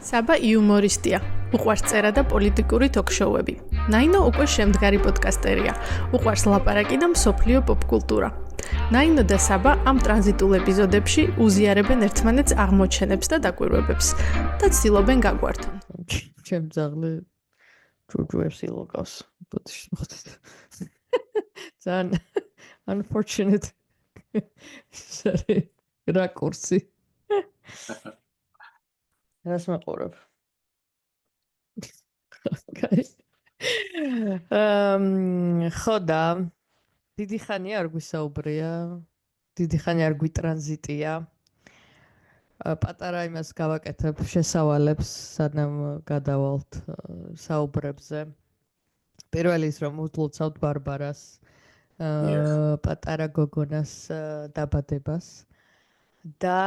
საბა იუმორისტია, უყვარს წერა და პოლიტიკური ток-შოუები. ნაინო უკვე შემდგარი პოდკასტერია, უყვარს ლაპარაკი და მსოფლიო პოპკულტურა. ნაინო და საბა ამ ტრანზიტულ ეპიზოდებში უზიარებენ ერთმანეთს აღმოჩენებს და დაკვირვებებს და ცდილობენ გაგვართონ. ჩემ ძაღლი ჯუჯუებს ილოკავს. ძალიან unfortunate. Sorry. რაკურსი. რას მაყურებ? ხოდა დიდი ხანი არ გვისაუბრია, დიდი ხანი არ გვიტრანზიტია. პატარა იმას გავაკეთებ შესავალებს, სანამ გადავალთ საუბრებზე. პირველი ის რომ უთლოცავთ ბარბარას, პატარა გოგონას დაბადებას და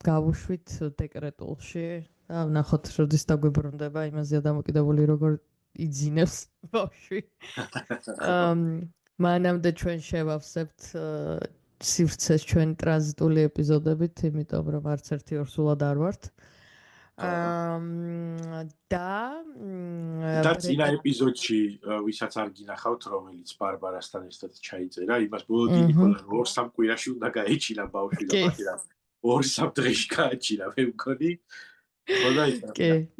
გავუშვით დეკრეტულში. ნახოთ, როდის დაგვიბრუნდება იმაზე დამოკიდებული როგორ იძინებს ბავშვი. მანამდე ჩვენ შევავსებთ სივრცეს ჩვენ ტრანზიტული ეპიზოდებით, იმიტომ რომ არც ერთი ორ სულად არ ვართ. და წინა ეპიზოდში ვისაც არ გინახავთ, რომელიც ბარბარასთან ერთად ჩაიწერა, იმას ბოლოდინი ყველა 2-3 კვირაში უნდა გაეჩინა ბავშვი და მაგერა 2-3 დღეში გააჩინა, მე მგონი. ხოდა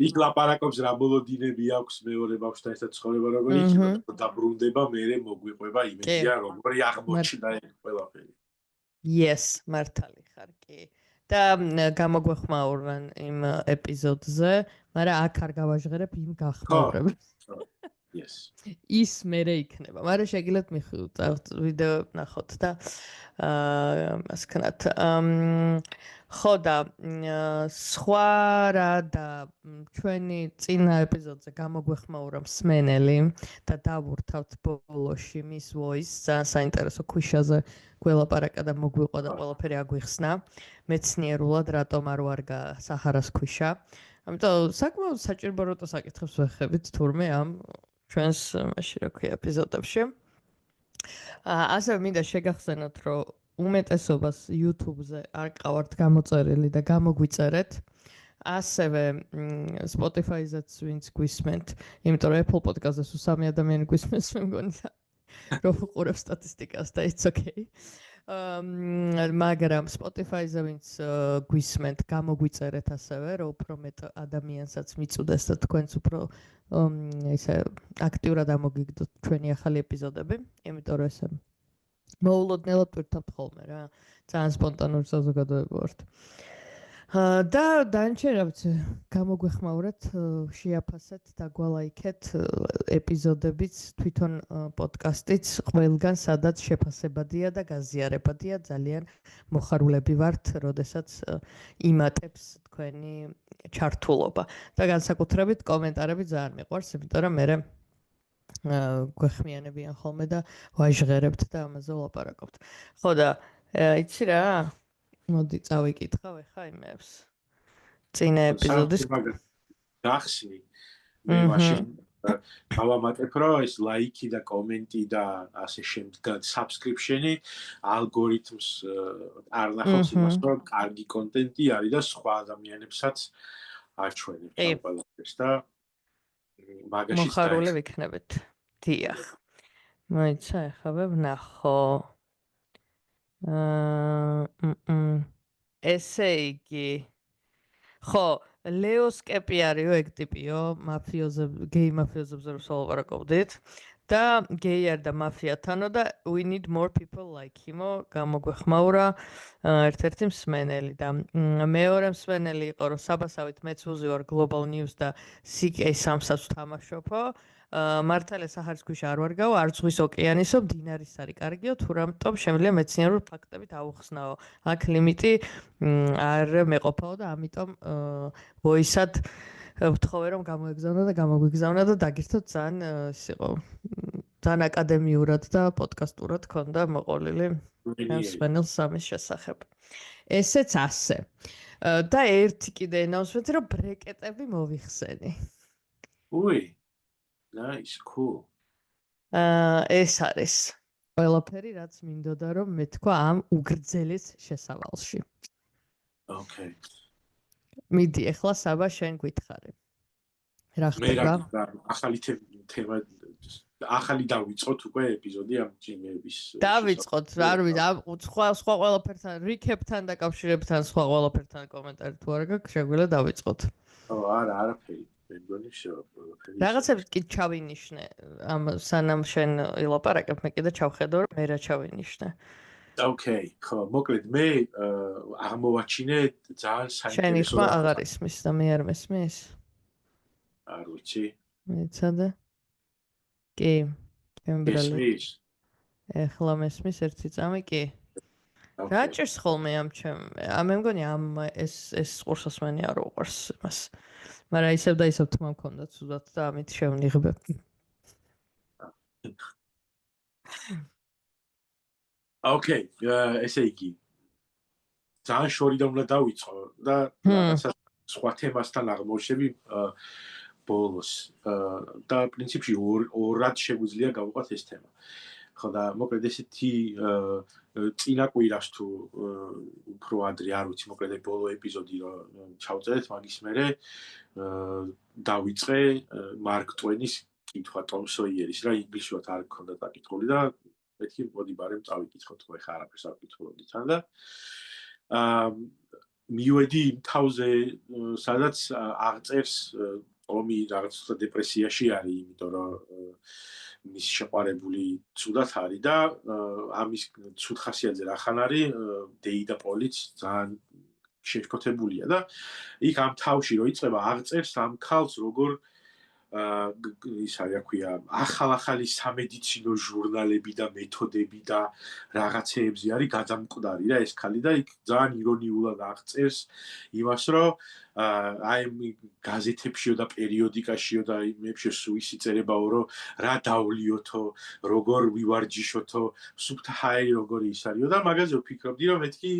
იქ ლაპარაკობს რა ბოლოდინები აქვს მეორე ბავშვთან ერთად ცხოვრება როგორ იქნება, დაბრუნდება, მერე მოგვიყვება იმედია როგორი აღმოჩნდა ეს ყველაფერი. Yes, მართალი ხარ, კი. და გამოგვეხმაურან იმ ეპიზოდზე, მაგრამ აქ არ გავაჟღერებ იმ გახმაურებას. Yes. ის მერე იქნება, მაგრამ შეგიძლიათ მივხვდეთ ვიდეო ნახოთ და მასქნათ ხო და სხვა რა და ჩვენი წინა ეპიზოდზე გამოგვეხმაურა მსმენელი და დავურთავთ ბოლოში მის voice ძალიან საინტერესო ქვიშაზე გველაპარაკა და მოგვიყვა და ყველაფერი აგვიხსნა მეცნიერულად რატომ არ ვარგა საჰარას ქვიშა. ამიტომ საკმაოდ საჭირო როტო საკითხებს ვეხებით თურმე ამ ჩვენს მაშინ რა ქვია ეპიზოდებში. ასევე მინდა შეგახსენოთ რომ უმეტესობას YouTube-ზე არ ყავართ გამოწერილი და გამოგვიწერეთ. ასევე Spotify-ზეც ვინც გვისმენთ, იმიტომ რომ Apple Podcast-ზე სულ 3 ადამიანი გვისმენს, მე მგონი რომ ვუყურებ სტატისტიკას და it's okay. მაგრამ Spotify-ზე ვინც გვისმენთ, გამოგვიწერეთ ასევე, რომ უფრო მეტ ადამიანსაც მიწუდეს და თქვენც უფრო ისე აქტიურად ამოგიგდოთ ჩვენი ახალი ეპიზოდები, იმიტომ რომ ესე მოულოდნელად ვირთავთ ხოლმე რა. ძალიან სპონტანური საზოგადოება ვართ. და დანარჩენ რა ვიცი, გამოგვეხმაურეთ, შეაფასეთ და გვალაიქეთ ეპიზოდებიც, თვითონ პოდკასტიც ყველგან სადაც შეფასებადია და გაზიარებადია, ძალიან მოხარულები ვართ, როდესაც იმატებს თქვენი ჩართულობა. და განსაკუთრებით კომენტარები ძალიან მიყვარს, იმიტომ რომ მე გვეხმიანებიან ხოლმე და ვაჟღერებთ და ამაზე ვლაპარაკობთ. ხო და იცი რა? მოდი წავიკითხავ ახლა იმებს. წინა ეპიზოდის გახსნი. მე მაშინ გავამატებ რომ ეს ლაიკი და კომენტი და ასე შემდეგ subscription-ი ალგორითმს არ ნახავს იმას რომ კარგი კონტენტი არის და სხვა ადამიანებსაც აჩვენებს ამ ყველაფერს და მაგაში მოხარული ვიქნებით. დიახ. მოიცა ახლა ვნახო. ესე იგი ხო ლეოსკეპი არისო ეგ ტიპიო მაფიოზები გეი მაფიოზებზე რომ სალაპარაკობდით და გეი არ და მაფიათანო და we need more people like him გამოგვეხმაურა ერთ-ერთი მსმენელი და მეორე მსმენელი იყო რომ საბასავით მეც უზივარ Global News და CK სამსაც ვთამაშობო მართალია საჰარის ქვიშა არ ვარგაო, არც ზღვის ოკეანისო, მდინარის არის კარგიო, თუ რამტომ შემიძლია მეცნიერულ ფაქტებით ავუხსნაო. აქ ლიმიტი არ მეყოფაო და ამიტომ voice-ად ვთხოვე რომ გამოეგზავნა და გამოგვიგზავნა და დაგირთოთ ძალიან ის იყო ძალიან აკადემიურად და პოდკასტურად ქონდა მოყოლილი მსმენელს ამის შესახებ. ესეც ასე. და ერთი კიდე ენაუნსმენტი რომ ბრეკეტები მოვიხსენი. უი Nice, cool. ეს არის ყველაფერი, რაც მინდოდა რომ მეთქვა ამ უგრძელის შესავალში. Okay. მიდი, ახლა საბა შენ გითხარი. რა მე რა ხდება? ახალი თემა ახალი დავიწყოთ უკვე ეპიზოდი ამ ჯიმების დავიწყოთ, არ ვიცი, სხვა ყველაფერთან, რიკეპთან დაკავშირებთან, სხვა ყველაფერთან კომენტარი თუ არ გაქვს, შეგვიძლია დავიწყოთ. არა, არაფერი. მე მგონი ყველაფერი. რაღაცებს კი ჩავინიშნე, ამ სანამ შენ ილაპარაკებ, მე კიდე ჩავხედო, რომ მე რა ჩავინიშნე. Okay, ხო, მოკლედ მე აღმოვაჩინე ძალიან შენი საინტერესო ხმა აღარ ისმის და მე არ მესმის? არ ვიცი. მეცადე. კი, კემბრალი. ისმის. ეხლა მესმის ერთი წამი, კი. რა ჭირს ხოლმე ამ მე მგონი ამ ეს ყურსასმენი არ უყვარს იმას. მაგრამ ისევ და ისევ თმა მქონდა ცუდად და ამით შევნიღბებ. Okay, ესე იგი. ძალიან შორიდან უნდა დავიწყო და რაღაცა სხვა თემასთან აღმოჩები ბოლოს. და პრინციპში ორად შეგვიძლია გავუყოთ ეს თემა. ხო და მოკლედ ესეთი წინა კვირას თუ უფრო ადრე არ ვიცი, მოკლედ ბოლო ეპიზოდი რომ ჩავწერეთ, მაგის მერე დავიწყე მარკ ტვენის კითხვა ტომ სოიერის რა ინგლისურად არ გქონდა დაკითხული და მეთქი მოდი ბარემ წავიკითხოთ ხო ეხა არაფერს არ ვკითხულობდი თან და მივედი იმ თავზე სადაც აღწერს ომი რაღაც დეპრესიაში არის იმიტომ რომ მის შეყარებული ცუდად არის და ამის ცუდ ხასიათზე რახან არის დეი და პოლიც ძალიან შეშფოთებულია და იქ ამ თავში რო იწყება აღწერს ამ ქალს როგორ ისა რა ქვია ახალ-ახალი სამედიცინო ჟურნალები და მეთოდები და რაღაცეებზე არის გადამკვდარი რა ეს ქალი და იქ ძალიან ირონიულად აღწერს იმას რომ აი გაზეთებშიო და პერიოდიკაშიო და იმებში სუისი წერებაო რომ რა დავლიოთო როგორ ვივარჯიშოთო სუფთა ჰაი როგორი ის არისო და მაგაზე ვფიქრობდი რომ მეთქი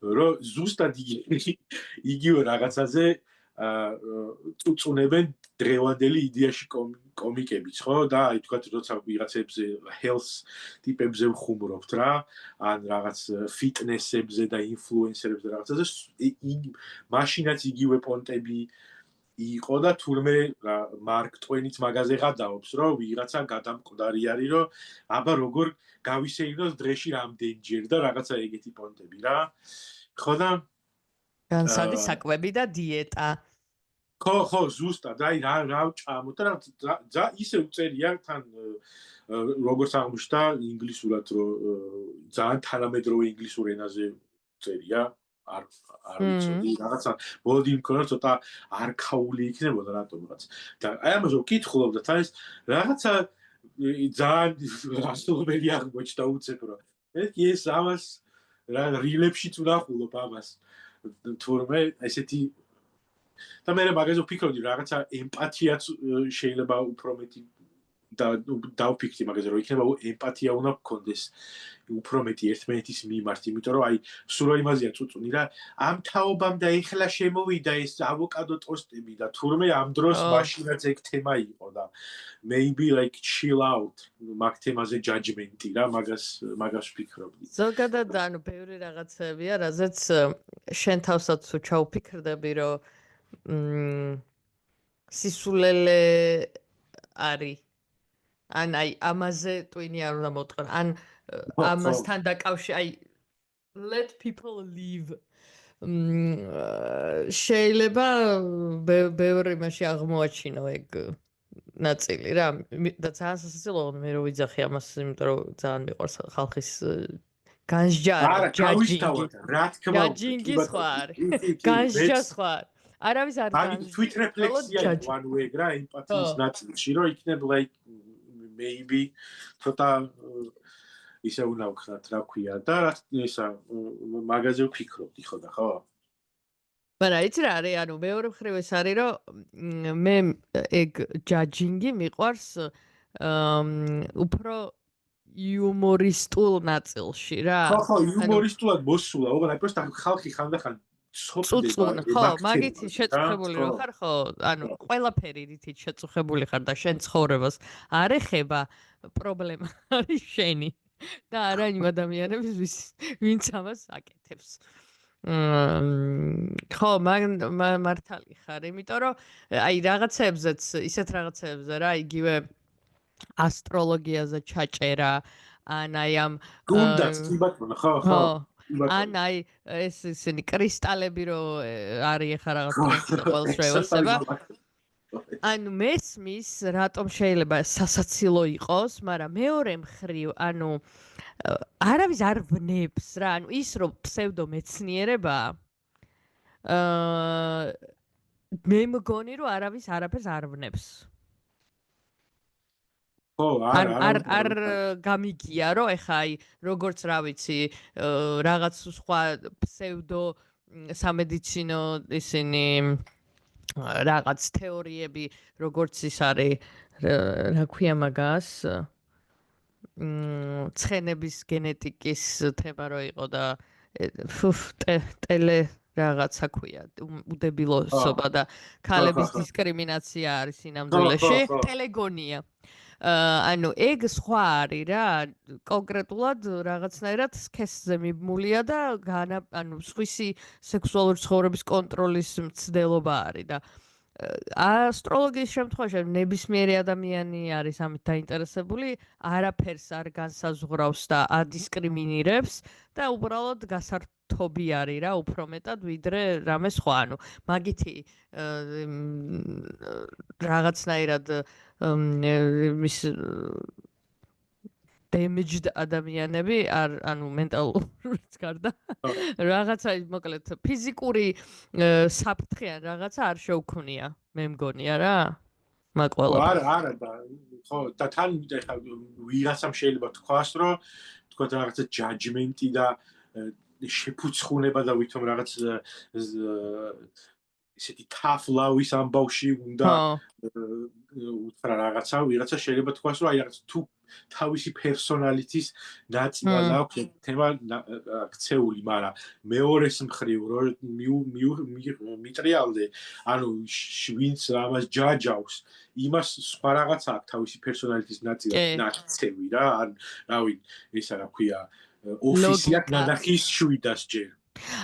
რომ ზუსტად იგივე რაღაცაზე წუწუნებენ დღევანდელი იდეაში კომიკებიც ხო და აი თქვა როცა ვიღაცებზე health ტიპებზე ვხუმრობთ რა ან რაღაც ფიტნესებზე და ინფლუენსერებზე რაღაცაზე მაშინაც იგივე პონტები იყო და თურმე მარკ ტვენიც მაგაზე გადაობს რომ ვიღაცა გადამკვდარი არის რომ აბა როგორ გავისეირნოს დღეში რამდენჯერ და რაღაცა ეგეთი პონტები რა ხო და განსადი საკვები და დიეტა ხო ზუსტად აი რა ვჭამოთ და ისე უწერია თან როგორც აღმოჩნდა ინგლისურად რომ ძალიან თანამედროვე ინგლისურ ენაზე წერია არ ვიცოდი რაღაცა ბოლოდი მქონდა ცოტა არქაული იქნებოდა რატომღაც და აი ამაზე ვკითხულობდა თან ეს რაღაცა ძალიან რასწავლებელი აღმოჩნდა უცებ რომ ეს ამას რა რილებშიც ვნახულობ ამას თურმე ესეთი და მე მაგაზე ვფიქრობდი რაღაცა ემპათიაც შეიძლება უფრო მეტი და დავფიქრდი მაგაზე რომ იქნება ემპათია უნდა გქონდეს უფრო მეტი ერთმანეთის მიმართ იმიტომ რომ აი სულ იმაზეა წუწუნი რა ამ თაობამ და ეხლა შემოვიდა ეს ავოკადო ტოსტები და თურმე ამ დროს მაშინაც ეგ თემა იყო და maybe like chill out მაგ თემაზე judgment-ი რა მაგას ვფიქრობდი ზოგადად ანუ ბევრი რაღაცებია რაზეც შენ თავსაც ჩაუფიქრდები რომ სისულელე არის ან აი ამაზე ტვინი არ უნდა მოტყნ ან ამასთან დაკავშირ აი let people live შეიძლება ბევრი მასში აღმოაჩინო ეგ ნაწილი რა და ძალიან სასაცილოა მე რო ვიძახი ამას იმიტომ რომ ძალიან მიყვარს ხალხის განსჯა ჯაჯინგი სხვა არის განსჯა სხვა არავის არ განსჯა თვით რეფლექსია ანუ ეგ რა ემპათიის ნაწილში რომ იქნებ like maybe ცოტა ისე უნდა ვქნათ რა ქვია და ისა მაგაზე ვფიქრობდი ხო და ხო მაგრამ იცი რა არის ანუ მეორე მხრივ ეს არის რომ მე ეგ ჯაჯინგი მიყვარს უფრო იუმორისტულ ნაწილში რა ხო იუმორისტულად მოსულა ოღონდ პროსტა ხალხი ხანდახან წუწუნ ხო მაგით შეწუხებული რო ხარ ხო ანუ ყველაფერი რითიც შეწუხებული ხარ და შენ ცხოვრებას არ ეხება პრობლემა არის შენი და არა იმ ადამიანების ვინც ამას აკეთებს ხო, მართალი ხარ, იმიტომ რომ აი რაღაცებზეც, ისეთ რაღაცებზე რა, იგივე ასტროლოგიაზე ჩაჭერა, ან აი ამ თუნდაც კი ბატონო, ხო. ან აი ეს ისინი კრისტალები რო არის ხა რაღაც ტრენდში ყოველს რევასება. ანუ მესმის, რატომ შეიძლება სასაცილო იყოს, მაგრამ მეორე მხრივ, ანუ არავის არ ვნებს რა, ანუ ის რომ ფსევდომეცნიერება მე მგონი რომ არავის არაფერს არ ვნებს. ხო, არ გამიგია რომ ეხა აი როგორც რა ვიცი, რაღაც სხვა ფსევდო სამედიცინო ისინი რაღაც თეორიები, როგორც ის არის, რა ქვია მაგას, ცხენების გენეტიკის თემა რო იყო და ტელე რაღაცა ქვია, უდებილოსობა და ქალების დისკრიმინაცია არის სინამდვილეში, ტელეგონია. ანუ ეგ სხვა არის რა, კონკრეტულად რაღაცნაირად სქესზე მიმულია და ანუ სხვისი სექსუალური ცხოვრების კონტროლის მცდელობა არის და ასტროლოგიის შემთხვევაში ნებისმიერი ადამიანი არის ამით დაინტერესებული, არაფერს არ განსაზღვრავს და ადისკრიმინირებს და უბრალოდ გასართობი არის რა, უფრო მეტად ვიდრე რამე სხვა, ანუ მაგითი რაღაცნაირად მის damaged ადამიანები ანუ მენტალურიც გარდა რაღაცა მოკლედ ფიზიკური საფრთხე ან რაღაცა არ შეუქმნია მე მგონია რა მაყოლა არა და ხო და თან ეხა ვიღაცამ შეიძლება თქვას რომ თქვა რაღაცა ჯაჯმენტი და შეფუცხუნება და ვითომ რაღაც ისეთი თაფლავის ამბავში უნდა უთხრა რაღაცა ვიღაცა შეიძლება თქვას რომ აი რაღაც თუ თავისი პერსონალიტის ნაწილად აქვს თემა აქცეული, მაგრამ მეორეს მხრივ რომ მიტრიალდე, ანუ ვინც ამას ჯაჯავს, იმას სხვა რაღაცა აქვს თავისი პერსონალიტის ნაწილად აქცევი რა, ან რავი, ისა რა ქვია, ოფისი აქვს ნახის 700-ჯერ.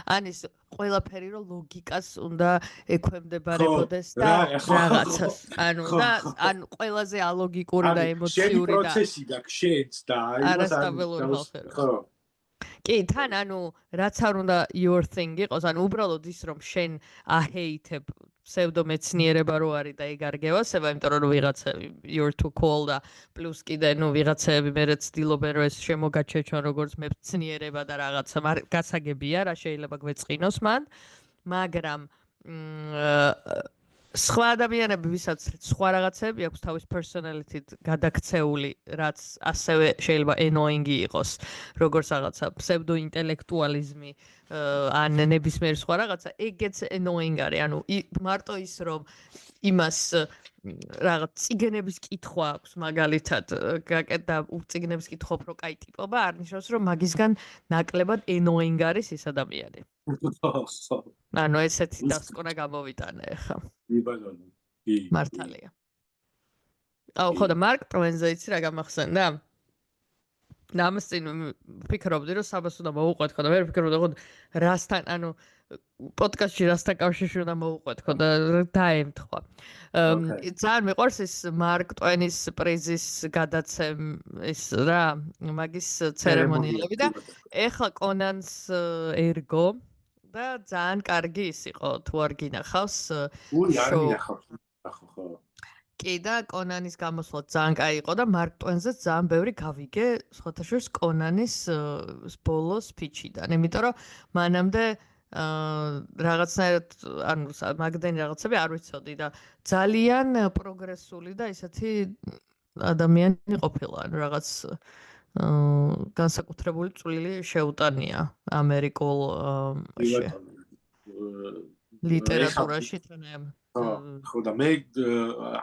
ანის ყველაფერი რომ ლოგიკას უნდა ექვემდებარებოდეს და რაღაცას. ანუ და ან ყველაზე ალოგიკური და ემოციური და პროცესი გაქვს შენც და არასტაბილური ხალხი. ხო. კი, თან ანუ რაც არ უნდა your thing იყოს, ანუ უბრალოდ ის რომ შენ აჰეითებ ფსევდომეცნიერება რო არის და ეგ არ გევასება, იმიტომ რომ ვიღაცები you're too cool და პლუს კიდე ნუ ვიღაცები მერე ცდილობენ რომ ეს შემოგაჩეჩონ როგორც მეცნიერება და რაღაცა გასაგებია რა შეიძლება გვეწყინოს მან, მაგრამ სხვა ადამიანები ვისაც სხვა რაღაცები აქვს თავის პერსონალიტით გადაქცეული, რაც ასევე შეიძლება annoying-ი იყოს, როგორც რაღაცა ფსევდოინტელექტუალიზმი ან ნებისმიერ სხვა რაღაცა, ეგეც annoying არის. ანუ მარტო ის რომ იმას რაღაც წიგნების კითხვა აქვს მაგალითად გაკეთდა წიგნების კითხვა უფრო კაი ტიპობა, არ ნიშნავს რომ მაგისგან ნაკლებად annoying არის ეს ადამიანი. ანუ ესეთი დასკვნა გამოვიტანე ხა. მართალია. აუ ხო და მარკ ტვენზე იცი რა გამახსენდა? ამას წინ ვფიქრობდი რომ საბას უნდა მოვუყვეთ ხო და ვერ ვფიქრობდი ხო რასთან ანუ პოდკასტში რასთან კავშირში უნდა მოვუყვეთ ხო და დაემთხვა. ძალიან მიყვარს ეს მარკ ტვენის პრიზის გადაცემის რა მაგის ცერემონიალები და ეხლა კონანს ერგო და ძალიან კარგი ის იყო თუ არ გინახავს ხო კი და კონანის გამოსვლა ძალიან კაი იყო და მარკ ტვენზეც ძალიან ბევრი გავიგე სხვათა შორის კონანის ბოლო სპიჩიდან იმიტომ რომ მანამდე რაღაცნაირად ანუ მაგდენი რაღაცები არ ვიცოდი და ძალიან პროგრესული და ისეთი ადამიანი ყოფილა ანუ რაღაც განსაკუთრებული წვლილი შეუტანია ამერიკულ ლიტერატურაში თუნდაც ხო და მე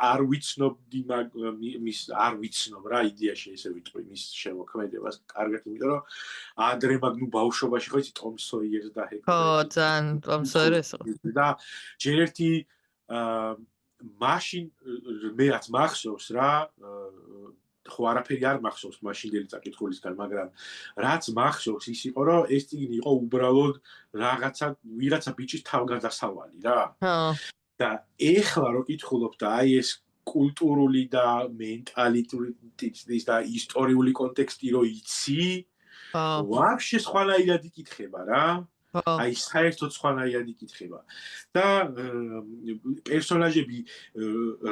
არ ვიცნობდი მის არ ვიცნობ რა იდეაში ესე ვიტყვი მის შემოქმედებას კარგად იმიტომ რომ ადრე მაგ ნუ ბავშვობაში ხო იცი ტომ სოიერს და ხო ძალიან ტომ სოიერს და ჯერ ერთი მაშინ მეაც მახსოვს რა ხო არაფერი არ მახსოვს მაშინდელი წაკითხულისგან, მაგრამ რაც მახსოვს ის იყო, რომ ეს წიგნი იყო უბრალოდ ვიღაცა ბიჭის თავგადასავალი რა. და ეხლა რო კითხულობ და აი ეს კულტურული და მენტალიტეტის და ისტორიული კონტექსტი რო იცი, ვაფშე სხვანაირად იკითხება რა. აი საერთოდ სხვანაირად იკითხება. და პერსონაჟები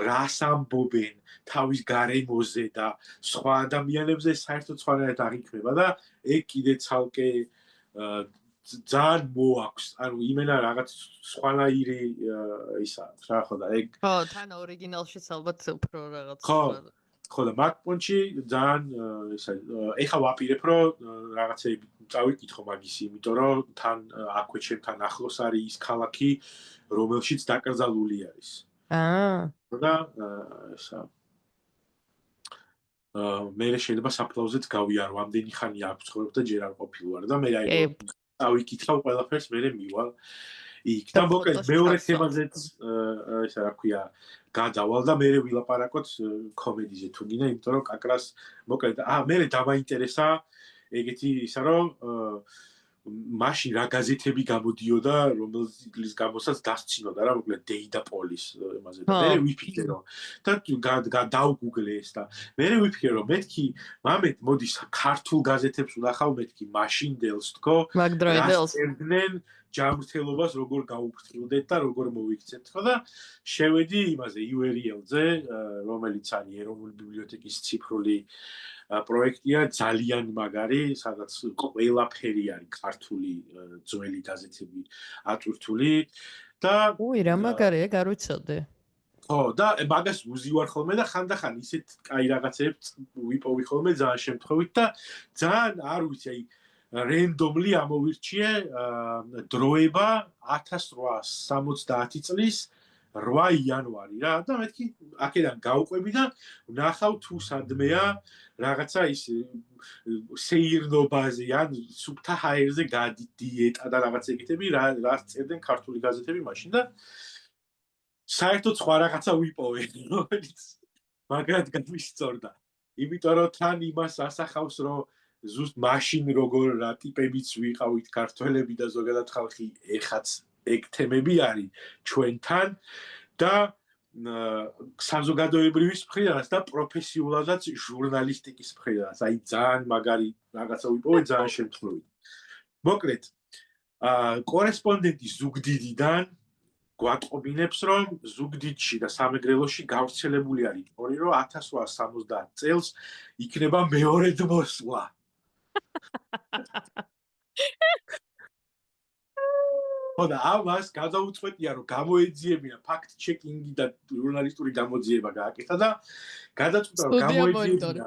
რას ამბობენ თავის გარემოზე და სხვა ადამიანებზე საერთოდ სხვანაირად აღიქმება და ეგ კიდე ცალკე ძალიან მოაქვს, ანუ იმენა რაღაც სხვანაირი ისა რა ხო და ეგ თან ორიგინალშიც ალბათ უფრო რაღაც ხო და მაგ პონჩი ძალიან ისა ეხა ვაპირებ რომ რაღაცები წავიკითხო მაგისი, იმიტომ რომ თან აქვე ჩემთან ახლოს არის ის ქალაქი, რომელშიც დაკრძალული არის. და ისა მე შეიძლება საფლავზეც გავიარო, ამდენი ხანი აქვს ცხოვრობ და ჯერ არ ყოფილ ვარ და მე აი ავიკითხავ ყველაფერს, მერე მივალ იქ და მოკლედ მეორე თემაზეც ისა რა ქვია გადავალ და მერე ვილაპარაკოთ კომედიზე თუ გინდა, იმიტომ რომ კაკრას მოკლედ მერე დამაინტერესა ეგეთი ისა რომ მაშინ რა გაზეთები გამოდიოდა, რომელის გამოსაც დასცინოდა რა, მოკლედ დეი და პოლის ემაზე და მე ვიფიქრე რომ და დავგუგლე ეს და მე ვიფიქრე რომ მეთქი მამეთ მოდი ქართულ გაზეთებს ვნახავ მეთქი მაშინდელს თქო მაგდროიდელს ერდნენ ჯანმრთელობას როგორ გაუფრთხილდეთ და როგორ მოვიქცეთ ხო და შევედი იმაზე URL-ზე რომელიც არის ეროვნული ბიბლიოთეკის ციფრული პროექტია ძალიან მაგარი, სადაც ყველაფერი არის ქართული ძველი გაზეთები აწურთული და რა მაგარია, გარუცოდე. ხო, და მაგას უზივარ ხოლმე და ხანდახან ისეთ კაი რაღაცებს ვიპოვი ხოლმე ძალიან შემთხვევით და ძალიან არ ვიცი, აი რენდომლი ამოვირჩიე დროება 1870 წლის 8 იანვარი რა და მეთქი აქედან გავყვები და ვნახავ თუ სადმეა რაღაცა ის სეირნობაზე ან სუფთა ჰაერზე გადით დიეტა და რაღაც ეგეთები რას წერდნენ ქართული გაზეთები მაშინ და საერთოდ სხვა რაღაცა ვიპოვე რომელიც მაგრად გამისწორდა იმიტომ რომ თან იმას ასახავს რომ ზუსტ მაშინ როგორ რა ტიპებიც ვიყავით ქართველები და ზოგადად ხალხი ეხაც ეგ თემები არის ჩვენთან და საზოგადოებრივის მხრიდანაც და პროფესიულადაც ჟურნალისტიკის მხრიდანაც. აი ძალიან მაგარი რაღაცა ვიპოვე ძალიან შემთხვევით. მოკლედ, კორესპონდენტი ზუგდიდიდან გვატყობინებს, რომ ზუგდიდში და სამეგრელოში გავრცელებული არის თორე რომ 1870 წელს იქნება მეორედ მოსვლა. ხო და ამას გადაუწყვეტია რომ გამოეძიებინა ფაქტ ჩეკინგი და ჟურნალისტური გამოძიება გააკეთა და გადაწყვიტა რომ გამოეძიებინა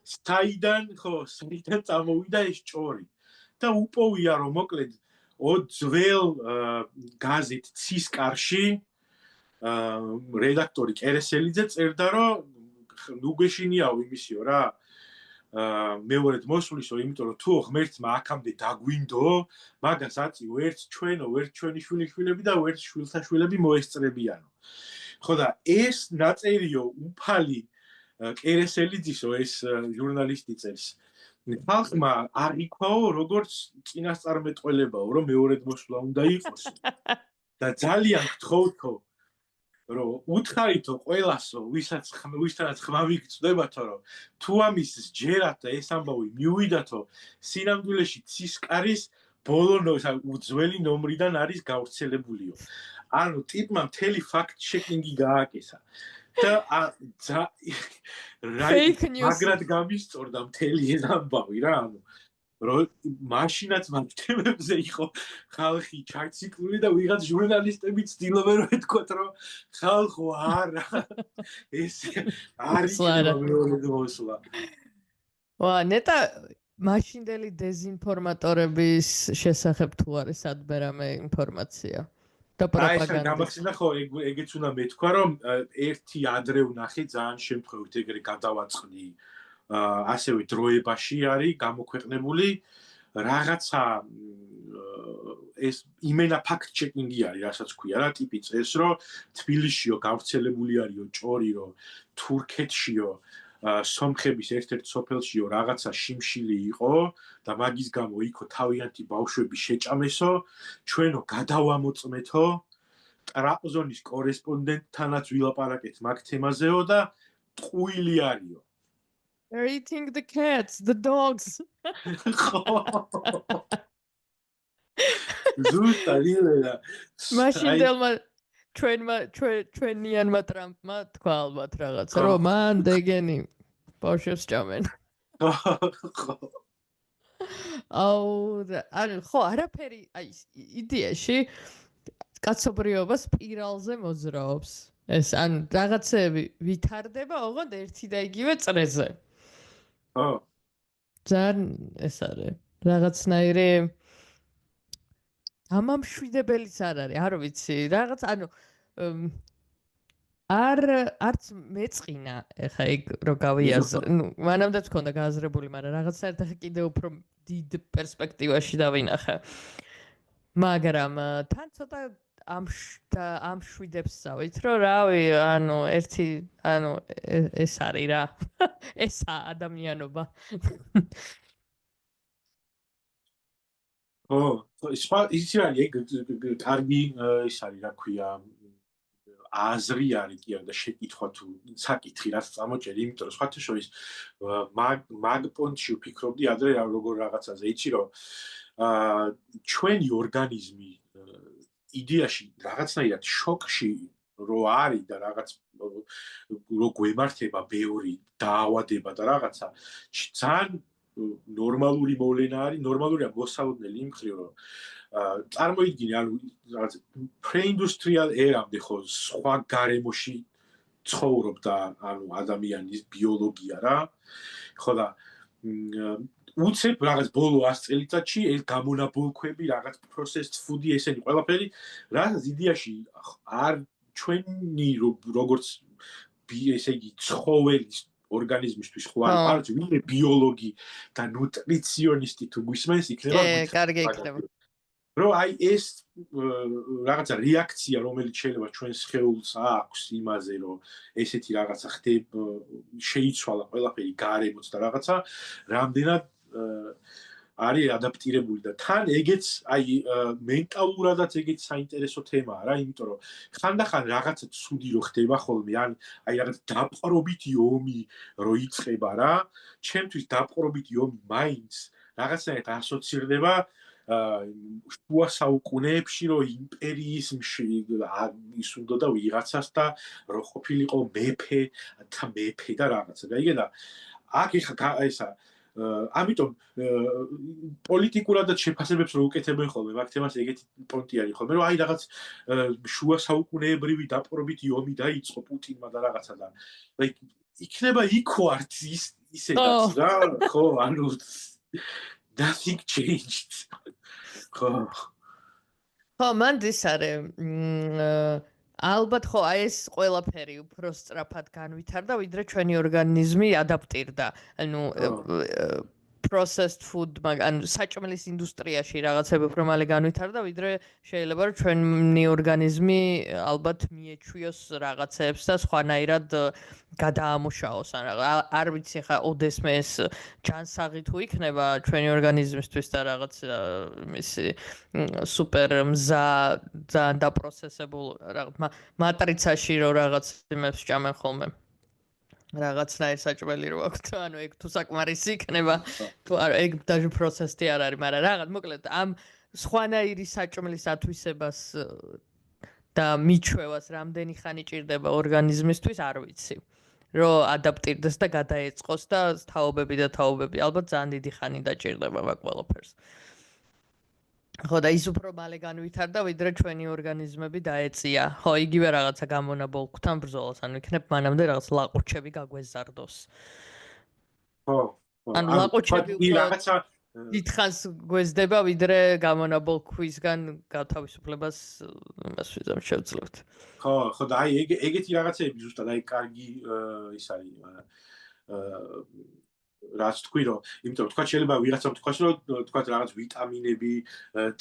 საიდან წამოვიდა ეს ჭორი და უპოვია რომ მოკლედ ძველ გაზეთ ცისკარში რედაქტორი კერესელიძე წერდა რომ ნუ გეშინიაო იმისიო რა მეორედ მოსვლისო, იმიტომ რომ თუ ღმერთმა აქამდე დაგვინდო, მაგას აწიო ერთ ჩვენო, ერთ ჩვენი შვილიშვილები და ერთ შვილთა შვილები მოესწრებიანო. ხო და ეს ნაწერიო უფალი კერესელიძისო ეს ჟურნალისტი წერს. ხალხმა არ იქვაო როგორც წინასწარმეტყველებაო, რომ მეორედ მოსვლა უნდა იყოს. და ძალიან გთხოვთო რომ უთხარითო ყველასო, ვისთანაც ხმავი გწდებათო, რომ თუ ამის ჯერათ და ეს ამბავი მიუვიდათო, სინამდვილეში ცისკარის ბოლო უძველი ნომრიდან არის გავრცელებულიო. ანუ ტიპმა მთელი ფაქტ ჩეკინგი გააკეთა. და მაგრად გამისწორდა მთელი ეს ამბავი რა, ანუ რომ მაშინაც მაგ თემებზე იყო ხალხი ჩარციკლული და ვიღაც ჟურნალისტები ცდილობენ რომ ეთქვათ რომ ხალხო არა ეს არის მეორედ მოსვლა. ნეტა მაშინდელი დეზინფორმატორების შესახებ თუ არის სადმე რამე ინფორმაცია და პროპაგანდა. გამახსენდა ხო ეგეც უნდა მეთქვა რომ ერთი ადრე ვნახე ძალიან შემთხვევით ეგრე გადავაწყდი ასევე დროებაში არის გამოქვეყნებული რაღაცა ეს იმენა ფაქტ ჩეკინგი არის, რასაც ქვია რა, ტიპი წერს, რომ თბილისშიო გავრცელებული არისო ჭორი, რომ თურქეთშიო სომხების ერთ-ერთ სოფელშიო რაღაცა შიმშილი იყო და მაგის გამო იქო თავიანთი ბავშვები შეჭამესო, ჩვენო გადავამოწმეთო, ტრაპზონის კორესპონდენტთანაც ვილაპარაკეთ მაგ თემაზეო და ტყუილი არისო. They're eating the cats, the dogs. ზუსტად ილელა. მაშინ დელმა ჩვენიანმა ტრამპმა თქვა ალბათ რაღაცა, რომ მან დეგენი ბავშვებს ჭამენ. ხო, არაფერი, აი, იდეაში კაცობრიობას სპირალზე მოძრაობს. ეს ან რაღაცები ვითარდება ოღონდ ერთი და იგივე წრეზე. ძალიან ეს არის რაღაცნაირი ამამშვიდებელიც არ არის, არ ვიცი, რაღაც არც მეწყინა ეხა იქ რო გავიაზრე, მანამდე თქონდა გააზრებული, მაგრამ რაღაცნაირად ეხა კიდე უფრო დიდ პერსპექტივაში დავინახე. მაგრამ თან ცოტა ამშვიდებს წავით, რომ რავი, ეს არის რა. ესაა ადამიანობა. ისი არის კარგი ის არის, რა ქვია, აზრი არის კი არა და შეკითხვა თუ საკითხი რაც წამოჭერი, იმიტომ რომ სხვათა შორის მაგ პონტში ვფიქრობდი ადრე როგორ რაღაცაზე, იცი რომ ჩვენი ორგანიზმი იდეაში რაღაცნაირად შოკში რო არის და რაღაც რო გვემართება ბევრი დაავადება და რაღაცა ძალიან ნორმალური მოვლენა არის, ნორმალურია მოსალოდნელი იმ მხრივ რომ წარმოიდგინე, ანუ რაღაც პრეინდუსტრიალ ერამდე ხო სხვა გარემოში ცხოვრობდა, ანუ ადამიანის ბიოლოგია რა. ხო და უცებ რაღაც ბოლო 100 წელიწადში ეს გამონაბოლქვები, რაღაც processed food-ი ესენი ყველაფერი, რაღაც იდეაში არ ჩვენი როგორც ესე იგი ცხოველის ორგანიზმისთვის ხო არის ვინმე ბიოლოგი და ნუტრიციონისტი თუ გვისმენს იქნება კარგი იქნება. რომ აი ეს რაღაცა რეაქცია რომელიც შეიძლება ჩვენს სხეულს აქვს იმაზე რომ ესეთი რაღაცა ხდება შეიცვალა ყველაფერი გარემოც და რაღაცა რამდენად არის ადაპტირებული და თან ეგეც აი მენტალურადაც ეგეც საინტერესო თემაა რა, იმიტომ რომ ხანდახან რაღაცა ცუდი რო ხდება ხოლმე, ან აი რაღაც დაპყრობითი ომი რო იწყება რა, ჩემთვის დაპყრობითი ომი მაინც რაღაცნაირად ასოცირდება შუა საუკუნეებში რომ იმპერიის ის უნდა და ვიღაცას და რო ყოფილიყო მეფე და რაღაცა. და იგე და აქ ეხა ესა ამიტომ პოლიტიკურადაც შეფასებებს რო უკეთებენ ხოლმე მაგ თემას ეგეთი პონტი არის ხოლმე რომ აი რაღაც შუა საუკუნეებრივი დაპყრობითი ომი დაიწყო პუტინმა და რაღაცა და იქნება იქო არც ისედაც რა ხო ანუ nothing changed. ხო, მანდ ის არის ალბათ ხო აი ეს ყველაფერი უფრო სწრაფად განვითარდა, ვიდრე ჩვენი ორგანიზმი ადაპტირდა. ანუ processed food, ანუ საჭმელის ინდუსტრიაში რაღაცები უფრო მალე განვითარდა, ვიდრე შეიძლება რომ ჩვენი ორგანიზმი ალბათ მიეჩვიოს რაღაცებს და სხვანაირად გადაამუშაოს. არ ვიცი ხა ოდესმე ეს ჯანსაღი თუ იქნება ჩვენი ორგანიზმისთვის და რაღაც მისი სუპერ მზა ძალიან დაპროცესებულ მატრიცაში რო რაღაც იმებს ჭამენ ხოლმე. რაღაცნაირ საჭმელი რო აქვს, ანუ ეგ თუ საკმარისი იქნება, თუ არა, ეგ დაჟე პროცესი არ არის, მაგრამ რაღაც მოკლედ ამ სხვანაირი საჭმლის ათვისებას და მიჩვევას რამდენი ხანი ჭირდება ორგანიზმისთვის, არ ვიცი. რო ადაპტირდეს და გადაეწყოს და თაობები ალბათ ძალიან დიდი ხანი დაჭირდება მაგ ყველაფერს. ხო და ის უფრო მალე განვითარდა, ვიდრე ჩვენი ორგანიზმები დაეწია. ხო, იგივე რაღაცა გამონაბოლქვთან ბრძოლას, ანუ იქნებ მანამდე რაღაც ლაყუჩები გაგვეზარდოს. ხო. ანუ ლაყუჩები რაღაცა დიდხანს გვეზდება, ვიდრე გამონაბოლქვისგან გათავისუფლებას იმას ვიზამ შევძლებთ. ხო და აი ეგეთი რაღაცები ზუსტად აი კარგი ის არის რაც თქვი რომ იმიტომ თქვა შეიძლება ვიღაცამ თქვას რომ თქვა რაღაც ვიტამინები,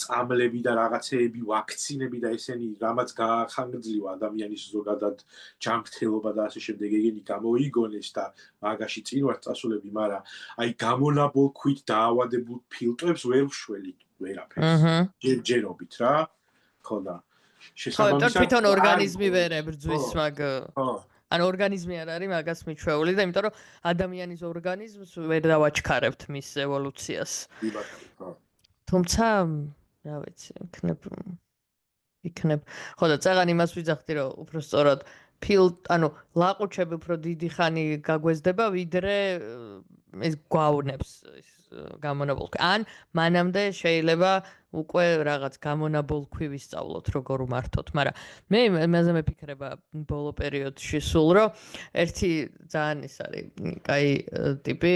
წამლები და რაღაცეები, ვაქცინები და ესენი რამაც გაახანგრძლივა ადამიანის ზოგადად ჯანმრთელობა და ასე შემდეგ ეგენი გამოიგონეს და მაგაში წინ ვარ წასულები, მაგრამ აი გამონაბოლქვით დაავადებულ ფილტვებს ვერ ვშველი ვერაფერს. ჯერობით რა. ხო და შესაბამისად თვითონ ორგანიზმი ვერ ებრძვის მაგ ან ორგანიზმი არ არის მაგას მიჩვეული და იმიტომ რომ ადამიანის ორგანიზმს ვერ დავაჩქარებთ მის ევოლუციას. თუმცა, რა ვიცი, იქნებ. ხო და წაღან იმას ვიძახდი რომ უფრო სწორად ლაყუჩები უფრო დიდი ხანი გაგვეზდება ვიდრე ეს გვავნებს ის გამონაბოლქვი. ან მანამდე შეიძლება უკვე რაღაც გამონაბოლქვი ვისწავლოთ როგორ ვმართოთ, მაგრამ მე იმაზე მეფიქრება ბოლო პერიოდში სულ რომ ერთი ძალიან ის არის, კაი ტიპი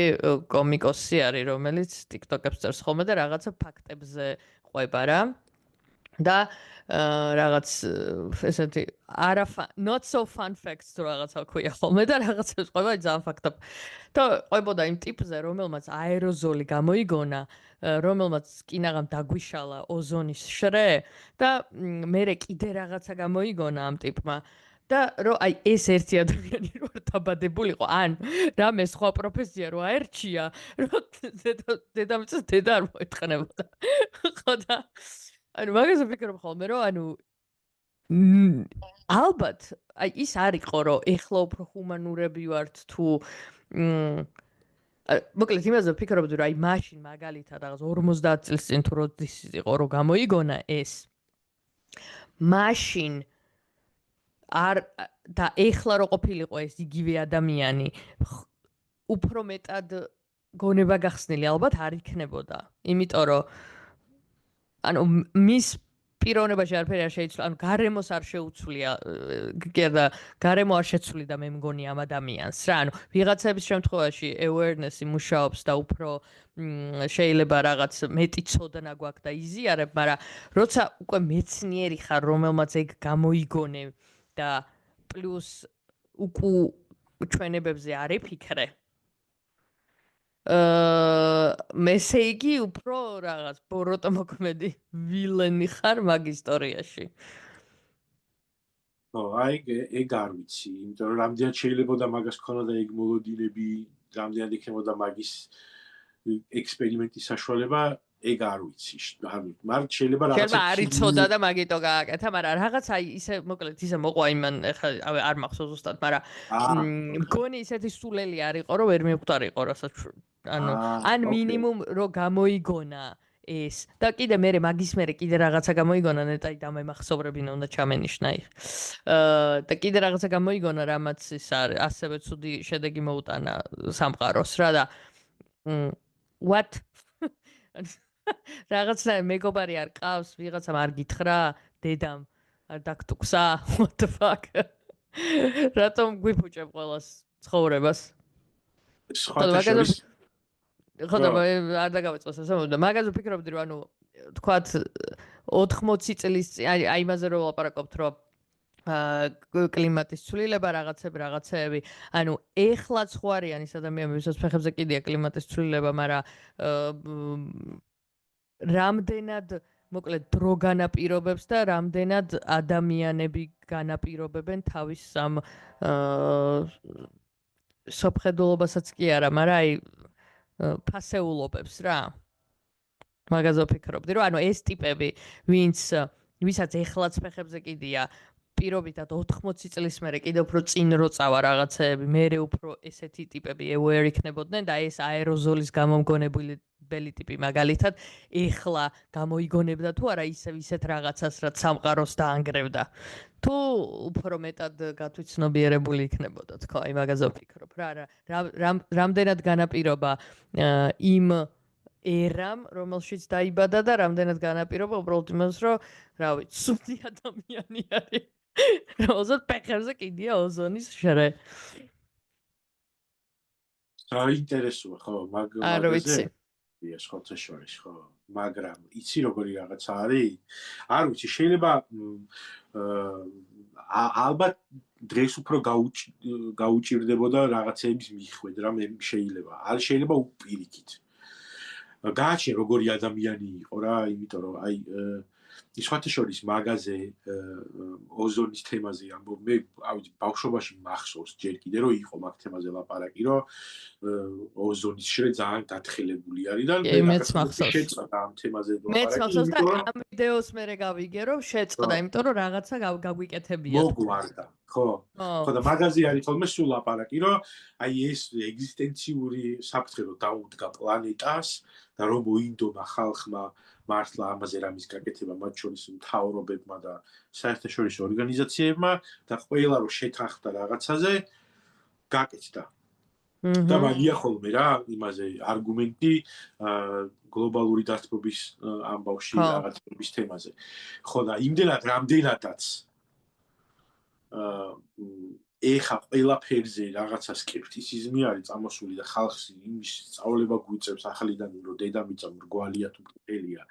კომიკოსი არის, რომელიც TikTok-ებს წერს ხოლმე და რაღაცა ფაქტებზე ყვება რა. და რაღაც ესეთი not so fun facts თუ რაღაცა ქვია ხოლმე და რაღაცებს ყვება ძალიან ფაქტობ. და ყვებოდა იმ ტიპზე, რომელმაც აეროზოლი გამოიგონა, რომელმაც კინაღამ დაგვიშალა ოზონის შრე და მერე კიდე რაღაცა გამოიგონა ამ ტიპმა. და რომ აი ეს ერთი ადამიანი რო არ დაბადებულიყო, ან რამე სხვა პროფესია რო აერჩია, რომ დედამიწას დედა არ მოეთხნებოდა. ხო და ანუ მაგაზე ვფიქრობ ხოლმე რომ ალბათ აი ის არისო რომ ეხლა უფრო ჰუმანურები ვართ თუ მოკლედ იმაზე ვფიქრობდი რომ აი მაშინ მაგალითად რაღაც 50 წელს წინ თუ როდის იყო რომ გამოიგონა ეს მაშინ არ და ეხლა რო ყოფილიყო ეს იგივე ადამიანი უფრო მეტად გონება გახსნილი ალბათ არ იქნებოდა იმიტომ რომ ანუ მის პიროვნებაში არაფერი არ შეიცვლა, ანუ გარემოს არ შეუცვლია, გერდა გარემო არ შეცვლიდა მე მგონი ამ ადამიანს რა, ანუ ვიღაცების შემთხვევაში awareness-ი მუშაობს და უფრო შეიძლება რაღაც მეტი ცოდნა გვაქვს და იზიარებ, მაგრამ როცა უკვე მეცნიერი ხარ, რომელმაც ეგ გამოიგონე და პლუს ჩვენებებზე არ ეფიქრე მესე იგი უფრო რაღაც ბოროტო მოქმედი ვილენი ხარ მაგ ისტორიაში. ო, აი ეგ არ ვიცი, იმიტომ რომ რამდენად შეიძლებოდა მაგას ქონოდა ეგ მოლოდინები, რამდენად იქნებოდა მაგის ექსპერიმენტის საშუალება, ეგ არ ვიცი. მაგრამ შეიძლება რაღაცა არ იცოდა და მაგიტო გააკეთა, მაგრამ რაღაც აი ისე მოკლედ ისე მოყვა იმან ეხლა არ მახსოვს ზუსტად, მაგრამ მგონი ისეთი სულელი არ იყო, რომ ვერ მიხვდარიყო, რასაც ანუ ან მინიმუმ რო გამოიგონა ეს და კიდე მე მაგის მერე კიდე რაღაცა გამოიგონა ნეტაი და მე მახსოვრებინა უნდა ჩამენიშნა იქ და კიდე რაღაცა გამოიგონა რამაც ის არის ასევე ცუდი შედეგი მოუტანა სამყაროს რა და what რაღაცა მეგობარი არ ყავს ვიღაცამ არ გითხრა დედამ არ დაგტუქსა what the fuck რატომ გვიფუჭებ ყველას ცხოვრებას ხო და არ დაგავიწყოს ასე და მაგაზე ვფიქრობდი რომ ანუ თქვათ 80 წლის აი იმაზე რომ ვლაპარაკობთ რომ კლიმატის ცვლილება რაღაცები ანუ ეხლა ცხვარიან ის ადამიანები ვისაც ფეხებზე კიდია კლიმატის ცვლილება მაგრამ რამდენად მოკლედ დრო განაპირობებს და რამდენად ადამიანები განაპირობებენ თავის ამ სოფხედულობასაც კი არა მაგრამ აი ფასეულობებს რა მაგაზე ვფიქრობდი რომ ანუ ეს ტიპები ვისაც ეხლაც ფეხებზე კიდია პირობითად 80 წლის მერე კიდევ უფრო წინ რო წავა რაღაცეები მერე უფრო ესეთი ტიპები aware იქნებოდნენ და ეს აეროზოლის გამომგონებელი ტიპი მაგალითად ეხლა გამოიგონებდა თუ არა ისეთ რაღაცას რაც სამყაროს დაანგრევდა თუ უფრო მეტად გათვითცნობიერებული იქნებოდა თქო აი მაგაზე ვფიქრობ რა რამდენად განაპირობა იმ ერამ რომელშიც დაიბადა და რამდენად განაპირობა უბრალოდ იმას რომ რა ვიცი სული ადამიანი არის რომელსაც ფეხებზე კიდია ოზონის შრე საინტერესოა ხო მაგაზე ეს ხოთა შორის ხო მაგრამ იცი როგორი რაღაცა არის არ ვიცი შეიძლება ალბათ დღეს უფრო გაუჭირდებოდა რაღაცეების მიხვედრა, მე შეიძლება. არ შეიძლება უპირიქით. გააჩნია როგორი ადამიანი იყო რა, იმიტომ რომ აი სხვათა შორის მაგაზე ოზონის თემაზე ამბობ მე ბავშვობაში მახსოვს ჯერ კიდე რომ იყო მაგ თემაზე ლაპარაკი რომ ოზონის შრე ძალიან გათხელებული არის და მეც მახსოვს შეწყდა ამ თემაზე ლაპარაკი მეც მახსოვს და ამ ვიდეოს მე გავიგე რომ შეწყდა იმიტომ რომ რაღაცა გაგვიკეთებია მოგვარდა ხო და მაგაზე არის თორმე სულ ლაპარაკი რომ აი ეს ეგზისტენციური საფრთხე რომ დაუდგა პლანეტას და რომ მოინდომა ხალხმა მართლა ამაზე რამის გაკეთება მათ შორის მთავრობებმა და საერთაშორისო ორგანიზაციებმა და ყველა რომ შეთანხმდა რაღაცაზე გაკეთდა. და მაგია ხოლმე რა იმაზე არგუმენტი გლობალური დათბობის ამბავში რაღაცების თემაზე. ხო და იმდენად რამდენადაც ეხა ყველაფერზე რაღაცა სკეპტიციზმი არის წამოსული და ხალხს იმის სწავლება გვიწევს ახალიდან რომ დედამიწა მრგვალია თუ ბრტყელია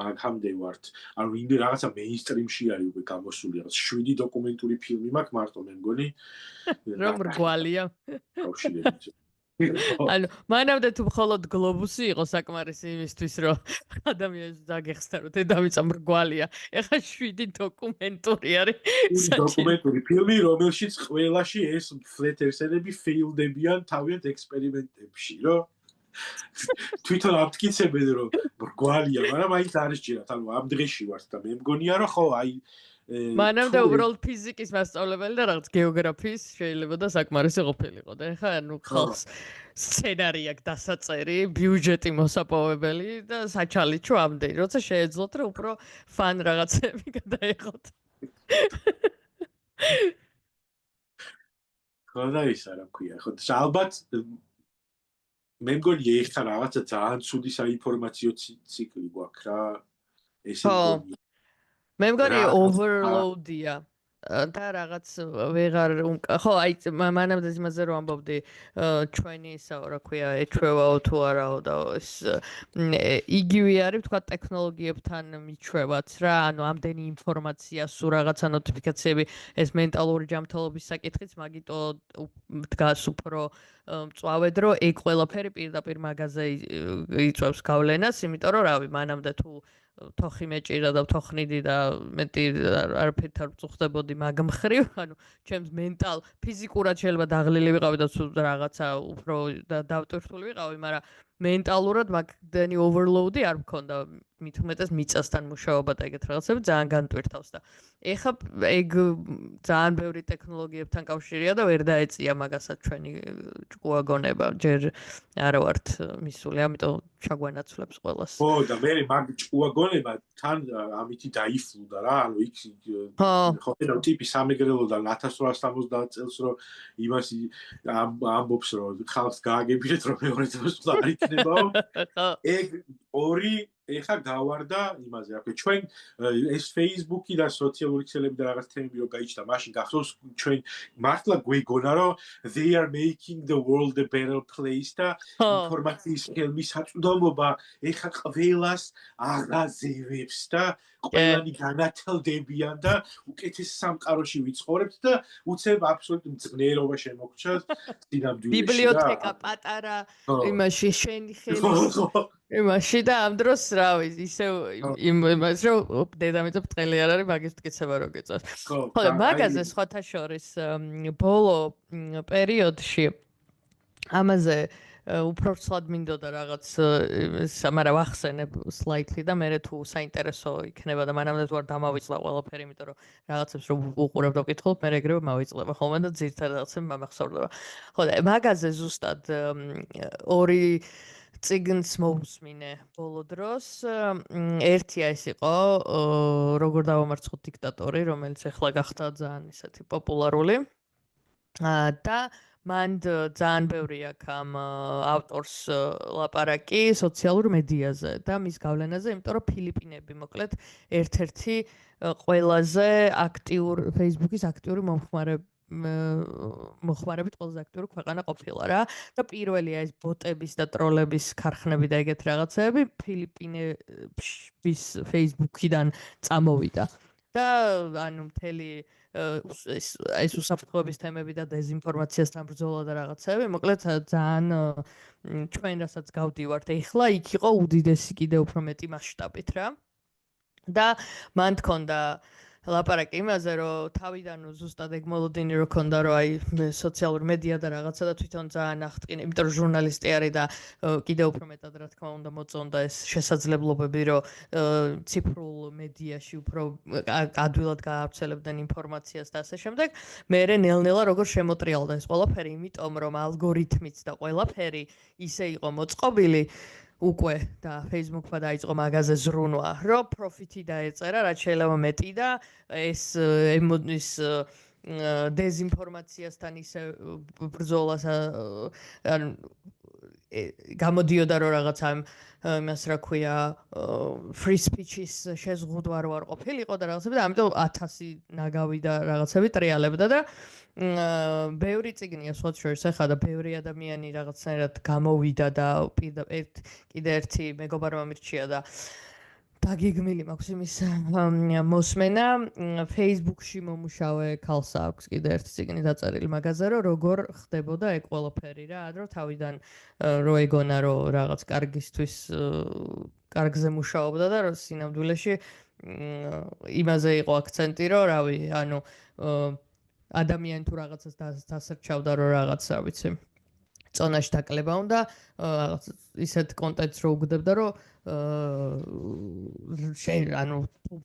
მაგამდე ვართ ანუ იმდენ რაღაცა მეინსტრიმში არის უკვე გამოსული რაღაც 7 დოკუმენტური ფილმი მაქვს მარტო მე მგონი რომ მრგვალია ბავშვები ანუ მანამდე თუ მხოლოდ გლობუსი იყო საკმარისი იმისთვის რომ ადამიანს დაგეხსნა რომ დედამიწა მრგვალია ეხლა 7 დოკუმენტური არის დოკუმენტური ფილმი რომელშიც ყველაში ეს ფლეტ ერსერები ფეილდებიან თავიანთ ექსპერიმენტებში რომ თვითონ ამტკიცებენ რომ მრგვალია მაგრამ აი არის ჯერათ ანუ ამ დღეში ვართ და მე მგონია რომ ხო აი მანამდე უბრალოდ ფიზიკის მასწავლებელი და რაღაც გეოგრაფიის შეიძლება და საკმარისი ყოფილიყო და ეხლა ანუ ხალხს სცენარი აქვს დასაწერი, ბიუჯეტი მოსაპოვებელი და საჩალიჩო ამდენი, როცა შეეძლოთ რომ უფრო ფან რაღაცები გადაეღოთ. ხო და ის არა ქვია, ხო ალბათ მე მგონი ეხლა რაღაცა ძალიან ცუდი საინფორმაციო ციკლი გვაქვს რა ესე მგონია მე მგონი overload-ია და რაღაც ვეღარ ხო აი მანამდე იმაზე რომ ამბობდი ჩვენი ისა რა ქვია ეჩვევაო თუ არაო და ეს იგივე არის თქვა ტექნოლოგიებთან მიჩვევაც რა ანუ ამდენი ინფორმაცია სულ რაღაცა ნოტიფიკაციები ეს მენტალური ჯანმრთელობის საკითხიც მაგიტო დგას უფრო მწვავედ რომ ეგ ყველაფერი პირდაპირ მაგაზე იწვევს გავლენას იმიტომ რომ რავი მანამდე თუ თოხი მეჭირა და თოხნიდი და მეტი არაფერით არ წუხდებოდი მაგ მხრივ, ანუ ჩემს მენტალ ფიზიკურად შეიძლება დაღლილი ვიყავი და რაღაცა უფრო დავტვირთული ვიყავი, მაგრამ მენტალურად მაგდენი overload-ი არ მქონდა, მით უმეტეს მიწასთან მუშაობა და ეგეთ რაღაცები ძალიან განტვირთავს და ეხლა ეგ ძალიან ბევრი ტექნოლოგიებთან კავშირია და ვერ დაეწია მაგასაც ჩვენი ჭკუაგონება, ჯერ არა ვართ მისული, ამიტომ ჩაგვანაცვლებს ყველას. ხო და მე მაგ ჭკუაგონება თან ამითი დაიფლუდა რა, ანუ იქ ხო და ტიპი სამეგრელოდან 1870 წელს რომ იმას ამბობს რომ ხალხს გააგებინეთ რომ მეორე დროს არ იქნებაო. ეგ ორი ეხა გავარდა იმაზე, რა ქვია, ჩვენ ეს Facebook-ი და სოციალური ქსელები და რაღაც თემები რო გაიჩნდა, მაშინ გახსოვს ჩვენ მართლა გვეგონა რომ they are making the world a better place და ინფორმაციის ხელმისაწვდომობა ეხა ყველას აღაზევებს და ყველანი განათლდებიან და უკეთეს სამყაროში ვიცხოვრებთ და უცებ აბსოლუტურ მძღნელობა შემოგჩათ სინამდვილეში. ბიბლიოთეკა პატარა იმაში შენი ხელის იმაში და ამ დროს რავი ისევ იმას რომ დედამიწა ბრტყელი არ არის მაგის მტკიცება რო გეწევს. ხო და მაგაზე სხვათა შორის ბოლო პერიოდში ამაზე უფრო ცლად მინდოდა რაღაც მაგრამ ვახსენებ slightly და მე თუ საინტერესო იქნება და მანამდე ვარ დამავიწყდა ყველაფერი, იმიტომ რომ რაღაცებს რომ უყურებ და ვკითხულობ, მე ეგრევე მავიწყდება ხოლმე და ძირითადად რაღაცები მომახსოვრდება. ხო და მაგაზე ზუსტად ორი წიგნს მოვუსმინე ბოლო დროს. ერთი ეს იყო როგორ დავამარცხოთ დიქტატორი, რომელიც ახლა გახდა ძალიან ისეთი პოპულარული. და მან ძალიან ბევრი აქვს ამ ავტორს ლაპარაკი სოციალურ მედიაზე და მის გავლენაზე, იმიტომ რომ ფილიპინები მოკლედ ერთ-ერთი ყველაზე Facebook-ის აქტიური მოხმარებით ყველაზე აქტიური ქვეყანა ყოფილა რა და პირველია ეს ბოტების და ტროლების ქარხნები და ეგეთ რაღაცები ფილიპინების Facebook-იდან წამოვიდა. და ანუ მთელი ეს უსაფრთხოების თემები და დეზინფორმაციასთან ბრძოლა და რაღაცები, მოკლედ ძალიან ჩვენ რასაც გავდივართ ეხლა, იქ იყო უდიდესი კიდე უფრო მეტი მასშტაბით რა. და მან თქონდა ლაპარაკი იმაზე, რომ თავიდან ზუსტად ეგ მოლოდინი რო ქონდა, რომ აი სოციალური მედია და რაღაცა და თვითონ ძალიან აღტკინე, იმიტომ რომ ჟურნალისტი არის და კიდევ უფრო მეტად რა თქმა უნდა მოწონდა ეს შესაძლებლობები, რომ ციფრულ მედიაში უფრო ადვილად გაავრცელებდნენ ინფორმაციას და ასე შემდეგ. მერე ნელ-ნელა როგორ შემოტრიალდა ეს ყველაფერი, იმიტომ რომ ალგორითმიც და ყველაფერი ისე იყო მოწყობილი უკვე და Facebook-მა დაიწყო მაღაზია ზრუნვა, რომ პროფიტი დაეწერა, რაც შეიძლება მეტი და ეს დეზინფორმაციასთან ისე ბრძოლას ანუ გამოდიოდა რომ რაღაცა იმას რა ქვია free speech-ის შეზღუდვა რო არ ყოფილიყო და რაღაცები და ამიტომ 1000 ნაგავი და რაღაცები ტრიალებდა და ბევრი წიგნია სხვა შორის ახლა და ბევრი ადამიანი რაღაცნაირად გამოვიდა და კიდე ერთი მეგობარმა მირჩია და დაგიგმილი მაქვს იმის მოსმენა Facebook-ში მომუშავე ქალს აქვს კიდე ერთი წიგნი დაწერილი მაგაზე რომ როგორ ხდებოდა ეგ ყველაფერი რა ადრო თავიდან რო ეგონა რომ რაღაც კარგისთვის კარგზე მუშაობდა და რომ სინამდვილეში იმაზე იყო აქცენტი რომ რავი ანუ ადამიანი თუ რაღაცას დასარჩავდა რომ რაღაც რა ვიცი წონაში დაკლება უნდა რაღაც ისეთ კონტენტს რო უგდებდა რომ ანუ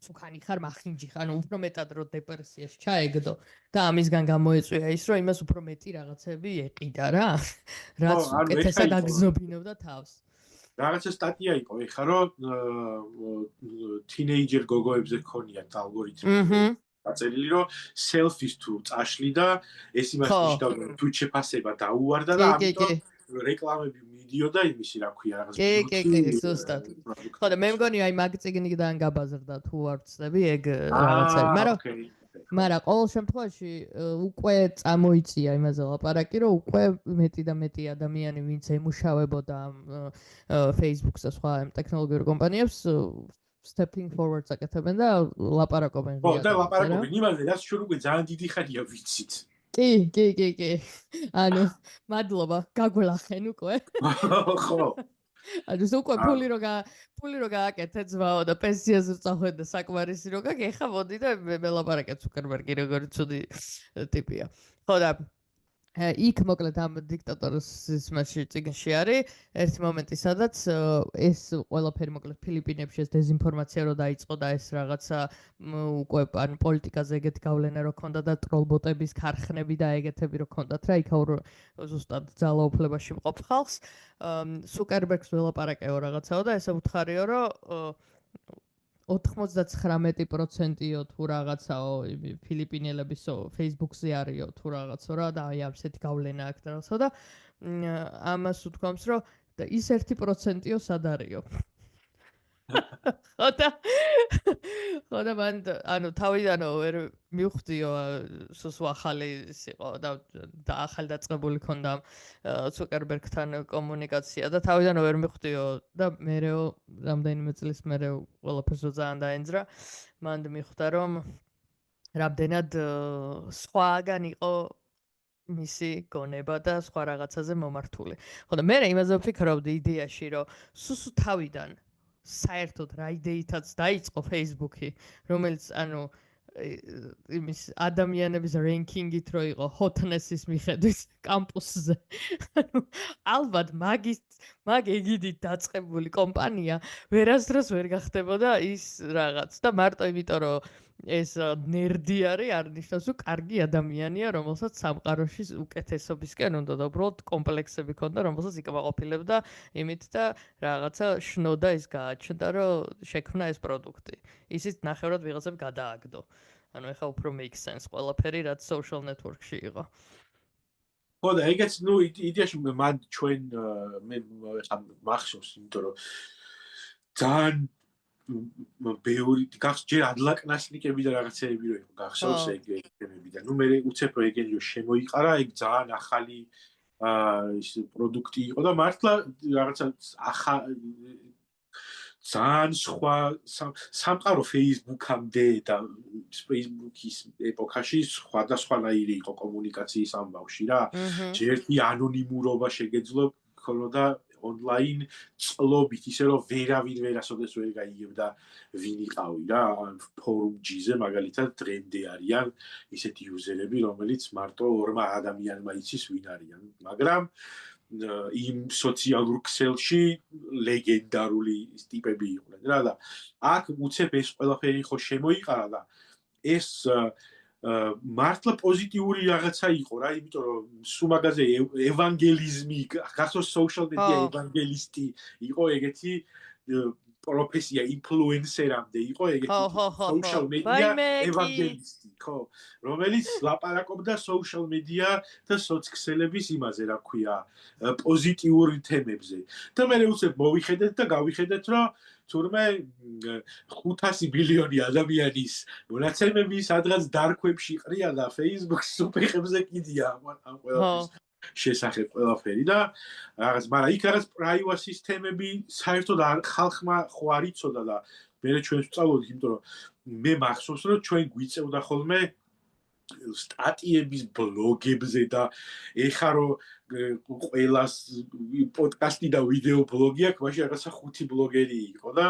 ფუქანი ხარ მახინჯი ხარ ანუ უფრო მეტად რო დეპრესიაში ჩაეგდო და ამისგან გამოეწვია ის რომ იმას უფრო მეტი რაღაცები ეყიდა რა რაც უკეთესად აგზნობინებდა თავს რაღაცა სტატია იყო ეხლა რომ თინეიჯერ გოგოებზე ქონიათ ალგორითმი აწერილი რომ selfies თუ წაშლი და ეს იმას ნიშნავდა თუ შეფასება დაუვარდა და ამიტომ რეკლამები მიდიოდა იმისი რა ქვია რაღაც კი ზუსტად ხო და მე მგონი აი მაგ წიგნიდან გაბაზრდა თუ არ ვწდები ეგ რაღაცები მაგრამ ყოველ შემთხვევაში უკვე წამოიწია იმაზე ლაპარაკი რომ უკვე მეტი და მეტი ადამიანი ვინც ემუშავებოდა Facebook-ს და სხვა ტექნოლოგიურ კომპანიებს stepping forward საკეთებენ და ლაპარაკობენ ხო და ლაპარაკობენ იმაზე რაც ჩვენ უკვე ძალიან დიდი ხანია ვიცით კი ანუ მადლობა გაგვლახენ უკვე ხო ანუ უკვე ფული რო გააკეთე ძმაო და პენსიაზე წახვედ და საკმარისი რო გაგ ეხა მოდი და მე ლაპარაკე ცუკერბერგი როგორი ცუდი ტიპია ხო და იქ მოკლედ ამ დიქტატორის მასში წიგნში არის ერთი მომენტი სადაც ეს ყველაფერი მოკლედ ფილიპინებში ეს დეზინფორმაცია რო დაიწყო და ეს რაღაცა უკვე ან პოლიტიკაზე ეგეთი გავლენა რო ქონდა და ტროლბოტების ქარხნები და ეგეთები რო ქონდათ რა იქ ზუსტად ძალაუფლებაში მყოფ ხალხს სუკერბერგს ველაპარაკეო რაღაცაო და ესე უთხარიო რომ 99%-ო თუ რაღაცაო ფილიპინელების Facebook-ზე არისო თუ რაღაცო რა და აი ასეთი გავლენა აქვს და რაღაცა და ამას უთქვამს რომ ის 1%-ო სად არისო ხო და მან ანუ თავიდანო ვერ მივხვდიო სულ ახალი ის იყო და ახალი დაწყებული ქონდა ცუკერბერგთან კომუნიკაცია და თავიდანო ვერ მივხვდიო და მერეო რამდენიმე წლის მერე ყველაფერს ძალიან დაენძრა მანდ მივხვდა რომ რამდენად სხვაგან იყო მისი გონება და სხვა რაღაცაზე მომართული ხო და მე იმაზე ვფიქრობდი იდეაში რომ სულ თავიდან საერთოდ რა იდეითაც დაიწყო Facebook-ი, რომელიც ანუ იმის ადამიანების რენკინგით რო იყო hotness-ის მიხედვით კამპუსზე. ანუ ალბათ მაგ ეგიდით დაწყებული კომპანია ვერასდროს ვერ გახდებოდა ის რაღაც და მარტო იმიტომ რომ ეს ნერდი არის არ ნიშნავს რომ კარგი ადამიანია რომელსაც სამყაროში უკეთესობისკენ უნდა და უბრალოდ კომპლექსები ქონდა რომელსაც იკმაყოფილებდა იმით და რაღაცა შნოდა ის გააჩნდა რომ შექმნა ეს პროდუქტი ისიც ნახევრად ვიღაცებ გადააგდო ანუ ეხა უფრო makes sense ყველაფერი რაც social network-ში იყო ხო და ეგეც ნუ იდეაში მან ჩვენ მე მახსოვს იმიტომ რომ ძალიან ბევრი გახს ჯერ ადლაკნასნიკები და რაღაცეები რო იყო გახსოვს ეგები და ნუ მე უცებ რო ეგენი რო შემოიყარა ეგ ძალიან ახალი ის პროდუქტი იყო და მართლა რაღაცა ძალიან სხვა სამყარო Facebook-ამდე და Facebook-ის ეპოქაში სხვადასხვანაირი იყო კომუნიკაციის ამბავში რა. ერთი ანონიმურობა შეგეძლო ქონოდა ონლაინ წლობით, ისე რომ ვერავინ ვერასოდეს ვერ გაიგებდა ვინ იყავი რა. ფორუმ-ჯიზე მაგალითად დღემდე არიან ისეთი იუზერები, რომელიც მარტო ორმა ადამიანმა იცის ვინ არიან, მაგრამ იმ სოციალურ ქსელში ლეგენდარული ტიპები იყვნენ რა და აქ უცებ ეს ყველაფერი ხო შემოიყარა და ეს მართლა პოზიტიური რაღაცა იყო რა, იმიტომ რომ სუმაგაზე ევანგელიზმი, გახსოვს social media ევანგელისტი იყო ეგეთი პროფესია, ინფლუენსერამდე იყო ეგეთი social media ევანგელისტი, ხო, რომელიც ლაპარაკობდა social media და სოციქსელების იმაზე, რა ქვია, პოზიტიური თემებზე. და მე უცებ მოვიხედეთ და გავიხედეთ, რომ თურმე 500 მილიონი ადამიანის მონაცემები სადღაც დარქვებში ყრია და Facebook-ს სუპეხებზე კიდია ამ ყველაფრის შესახებ ყველაფერი და რაღაც, მაგრამ იქ რაღაც privacy-ის თემები საერთოდ ხალხმა ხო არ იცოდა და მე ჩვენ ვწავლოდით, იმიტომ რომ მე მახსოვს, რომ ჩვენ გვიწევდა ხოლმე სტატიების ბლოგებზე და ეხა რომ ყველას პოდკასტი და ვიდეო ბლოგი აქვს, მაშინ რაღაცა 5 ბლოგერი იყო და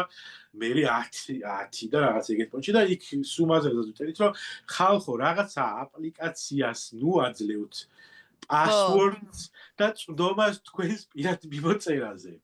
მე 10 და რაღაც ეგეთ პონჩი და იქ სუმაზე ვწერით, რომ ხალხო რაღაცა აპლიკაციას ნუ აძლევთ passwords და წვდომას თქვენს პირად მიმოწერაზე.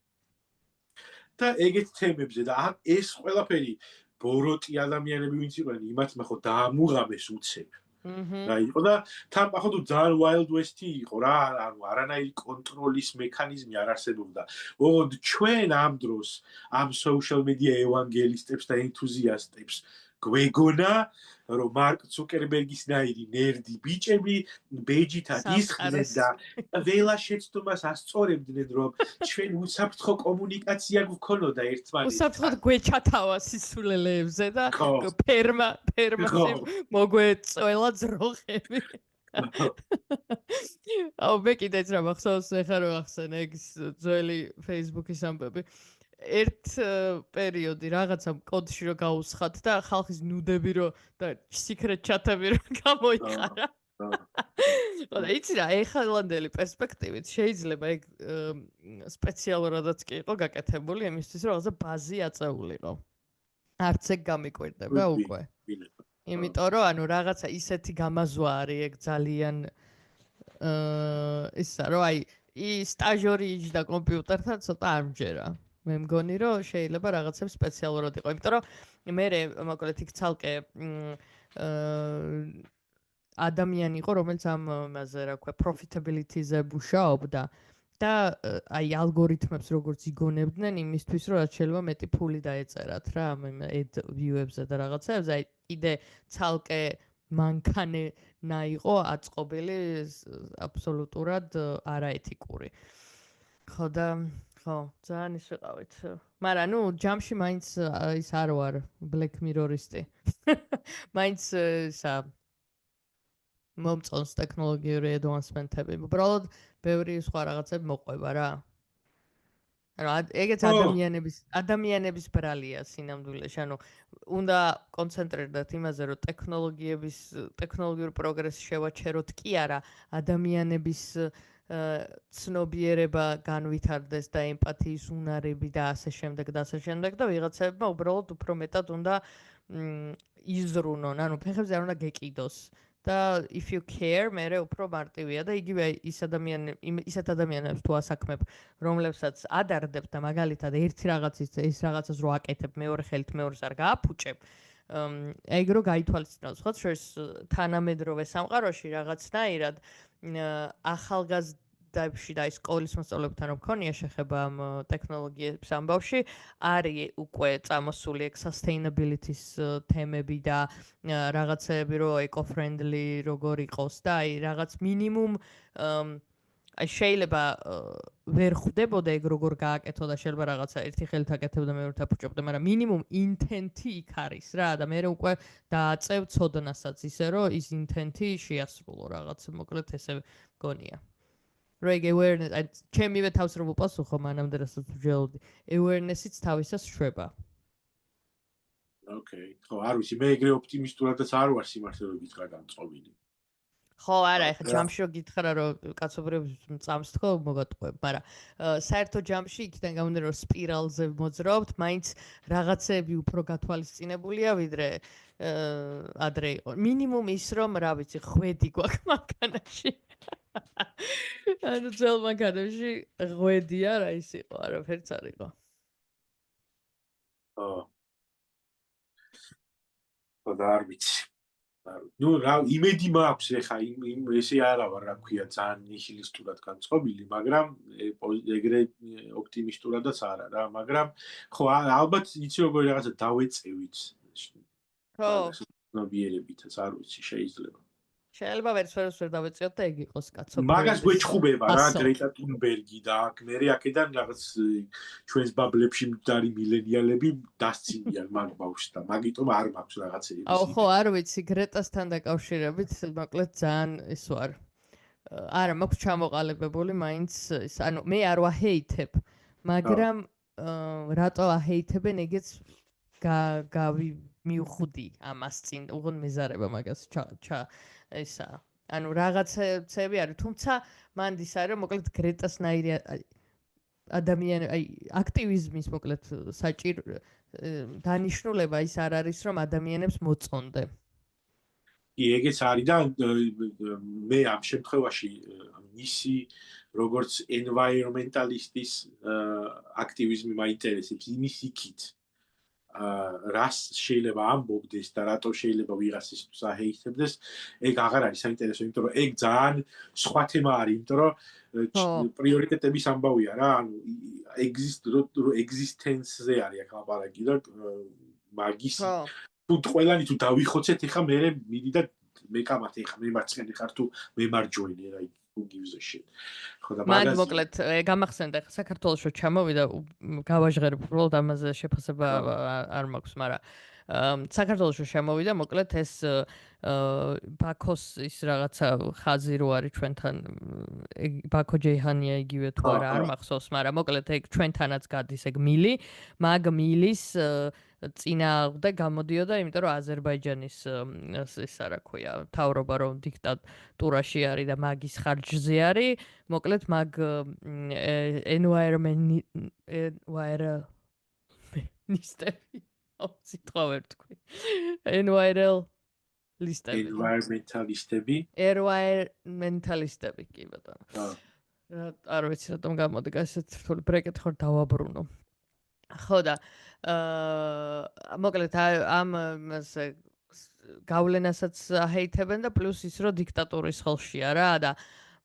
და ეგეთ თემებზე და ეს ყველაფერი ბოროტი ადამიანები ვინც იყვნენ, იმათმა ხო დაამუღამეს უცებ. რა იყო და თან პახოდო ძალიან wild west-ი იყო რა, ანუ არანაირი კონტროლის მექანიზმი არ არსებობდა. ოღონდ ჩვენ ამ დროს ამ social media ევანგელისტებს და ენთუზიასტებს გვეგონა, რომ მარკ ცუკერბერგის ნაირი ნერდი ბიჭები ბეჯითად ისხდნენ და ველა შეცდომას ასწორებდნენ, რომ ჩვენ უსაფრთხო კომუნიკაცია გვქონოდა ერთმანეთთან. უსაფრთხოდ გვეჩათავა სისულელეებზე და ფერმაში მოგვეწველა ძროხები. აუ მე კიდეც რა მახსოვს, ეხლა რომ ახსენე ეგ ძველი Facebook-ის ამბები. ერთ პერიოდი რაღაცა კოდში რო გაუსხათ და ხალხის ნუდები რო და სიკრეტ ჩატები რო გამოიყარა. და იცი რა, ეხალანდელი პერსპექტივით შეიძლება ეგ სპეციალურადაც კი იყო გაკეთებული იმისთვის, რომ რაღაცა ბაზი აწეულიყო. არც ეგ გამიკვირდება უკვე. იმიტომ რომ ანუ რაღაცა ისეთი გამაზვა არის ეგ ძალიან ისა რომ აი სტაჟორი იჯდა კომპიუტერთან ცოტა არ მჯერა. მე მგონი რომ შეიძლება რაღაცებს სპეციალურად იყო, იმიტომ რომ მე მოკლედ იქ ცალკე ადამიანი იყო, რომელიც ამაზე რა ქვია profitability-ზე მუშაობდა და აი ალგორითმებს როგორც იგონებდნენ იმისთვის, რომ რაც შეიძლება მეტი ფული დაეწერათ რა ამ ad view-ებზე და რაღაცებზე, აი კიდე ცალკე მანქანა იყო აწყობილი აბსოლუტურად არაეთიკური. ხო და ხო, ძალიან ის ვიყავით. მაგრამ ნუ ჯამში მაინც ის არ ვარ Black Mirror-ისტი. მაინც ისა მომწონს ტექნოლოგიური advancement-ები. უბრალოდ ბევრი სხვა რაღაცები მოყვება რა. ანუ ეგეც ადამიანების ბრალია სინამდვილეში. ანუ უნდა კონცენტრირდეთ იმაზე, რომ ტექნოლოგიურ პროგრესს შევაჩეროთ კი არა, ადამიანების ცნობიერება განვითარდეს და ემპათიის უნარები და ასე შემდეგ და ვიღაცებმა უბრალოდ უფრო მეტად უნდა იზრუნონ, ანუ ფეხებზე არ უნდა გეკიდოს. და if you care, მე უფრო მარტივია და იგივე ისეთ ადამიანებს თუ ასაქმებ, რომლებსაც ადარდებთ და მაგალითად ერთი რაღაცის ეს რაღაცას რო აკეთებ, მეორე ხელით მეორეს არ გააფუჭებ. ეგ რო გაითვალისწინოს, ხო, შორის თანამედროვე სამყაროში რაღაცნაირად ახალგაზრდებში და სკოლის მოსწავლეებთან რომ ქონია შეხება ამ ტექნოლოგიების ამბავში, არის უკვე წამოსული ეგ sustainability-ის თემები და რაღაცები რო eco-friendly როგორ იყოს და აი რაღაც მინიმუმ აი შეიძლება ვერ ხვდებოდა ეგ როგორ გააკეთო და შეიძლება რაღაცა ერთი ხელით აკეთებდა მეორედ აფუჭებდა, მაგრამ მინიმუმ ინტენტი იქ არის რა და მე უკვე დააწევ ცოდნასაც ისე რომ ის ინტენტი შეასრულო რაღაც მოკლედ ესე გონია. რომ ეგ awareness, აი ჩემივე თავს რომ უპასუხო მანამდე რასაც ვჯელოდი, awareness-იც თავისას შვება. ოკეი. ხო, არ ვიცი, მე ეგრე ოპტიმისტურადაც არ ვარ სიმართლე რომ გითხრა განწყობილი. ხო, არა, ეხლა ჯამში რო გითხრა რომ კაცობრიობის წამს თქო მოგატყუებ, მაგრამ საერთო ჯამში იქიდან გამომდინარე რომ სპირალზე მოძრაობთ, მაინც რაღაცები უფრო გათვალისწინებულია ვიდრე ადრე იყო. მინიმუმ ის რომ რა ვიცი, ხვედი გვაქვს მანქანაში. ანუ ძველ მანქანაში ხვედია რა ის იყო, არაფერც არ იყო. და არ ვიცი. ნუ რა იმედი მაქვს ეხა ესე არა ვარ რა ქვია ძალიან ნიჰილისტურად განწყობილი, მაგრამ ეგრე ოპტიმისტურადაც არა რა, მაგრამ ხო ალბათ იცი როგორი რაღაცა დავეწევით. ხო. ნაბიერებითაც არ ვიცი შეიძლება. შეიძლება ვერც ვერ დავეწიოთ და ეგ იყოს კაცობრიობის. მაგას გვეჭხუბება რა გრეტა თუნბერგი და აქ მერე აქედან რაღაც ჩვენს ბაბლებში მდარი მილენიალები დასცინიან მაგ ბავშვს და მაგიტომ არ მაქვს რაღაცები. აუ ხო არ ვიცი გრეტასთან დაკავშირებით მოკლედ ძალიან ის ვარ. არა მაქვს ჩამოყალიბებული მაინც ის ანუ მე არ ვაჰეითებ მაგრამ რატო აჰეითებენ ეგეც მივხვდი ამას წინ უღონ მეზარება მაგას ისა ანუ რაღაცები არის თუმცა მანდის არის რომ მოკლედ გრეტასნაირი ადამიანი აი აქტივიზმის მოკლედ საჭირო დანიშნულება ის არ არის რომ ადამიანებს მოწონდე ეგეც არის და მე ამ შემთხვევაში მისი როგორც environmentalist-ის აქტივიზმი მაინტერესებს იმის იქით რას შეიძლება ამბობდეს და რატო შეიძლება ვიღაცის აჰეითებდეს ეგ აღარ არის საინტერესო იმიტომ რომ ეგ ძალიან სხვა თემა არის იმიტომ რომ პრიორიტეტების ამბავია რა ანუ ეგზისტენსზე არის აქ ლაპარაკი და მაგის თუ ყველანი თუ დავიხოცეთ ეხა მე მიდი და მეკამათე ეხა მე მარცხენა ხარ თუ მე მარჯვენა რა who gives a shit. მან მოკლედ გამახსენდა ხა საქართველოს ჩამოვიდა გავაჟღერებ უბრალოდ ამაზე შეფასება არ მაქვს, მაგრამ საქართველოს შემოვიდა მოკლედ ეს ბაქოს ის რაღაცა ხაზი რო არის ჩვენთან ბაქო ჯეიჰანია იგივე თუ არა არ მახსოვს, მაგრამ მოკლედ ეგ ჩვენთანაც გადის ეგ მილი, მაგ მილის წინააღმდეგ გამოდიოდა, იმიტომ რომ აზერბაიჯანის ის არა ქვია, თავრობა რომ დიქტატურაში არის და მაგის ხარჯზე არის, მოკლედ მაგ environmentalistები სიტყვა ვერ თქვი. environmentalistები კი ბატონო. არ ვიცი რატომ გამოდგა ესეთ რთული ბრეკეტი ხარ დავაბრუნო. ხო და მოკლედ ამ გავლენასაც აჰეითებენ და პლუს ის რომ დიქტატურის ხელშია რა და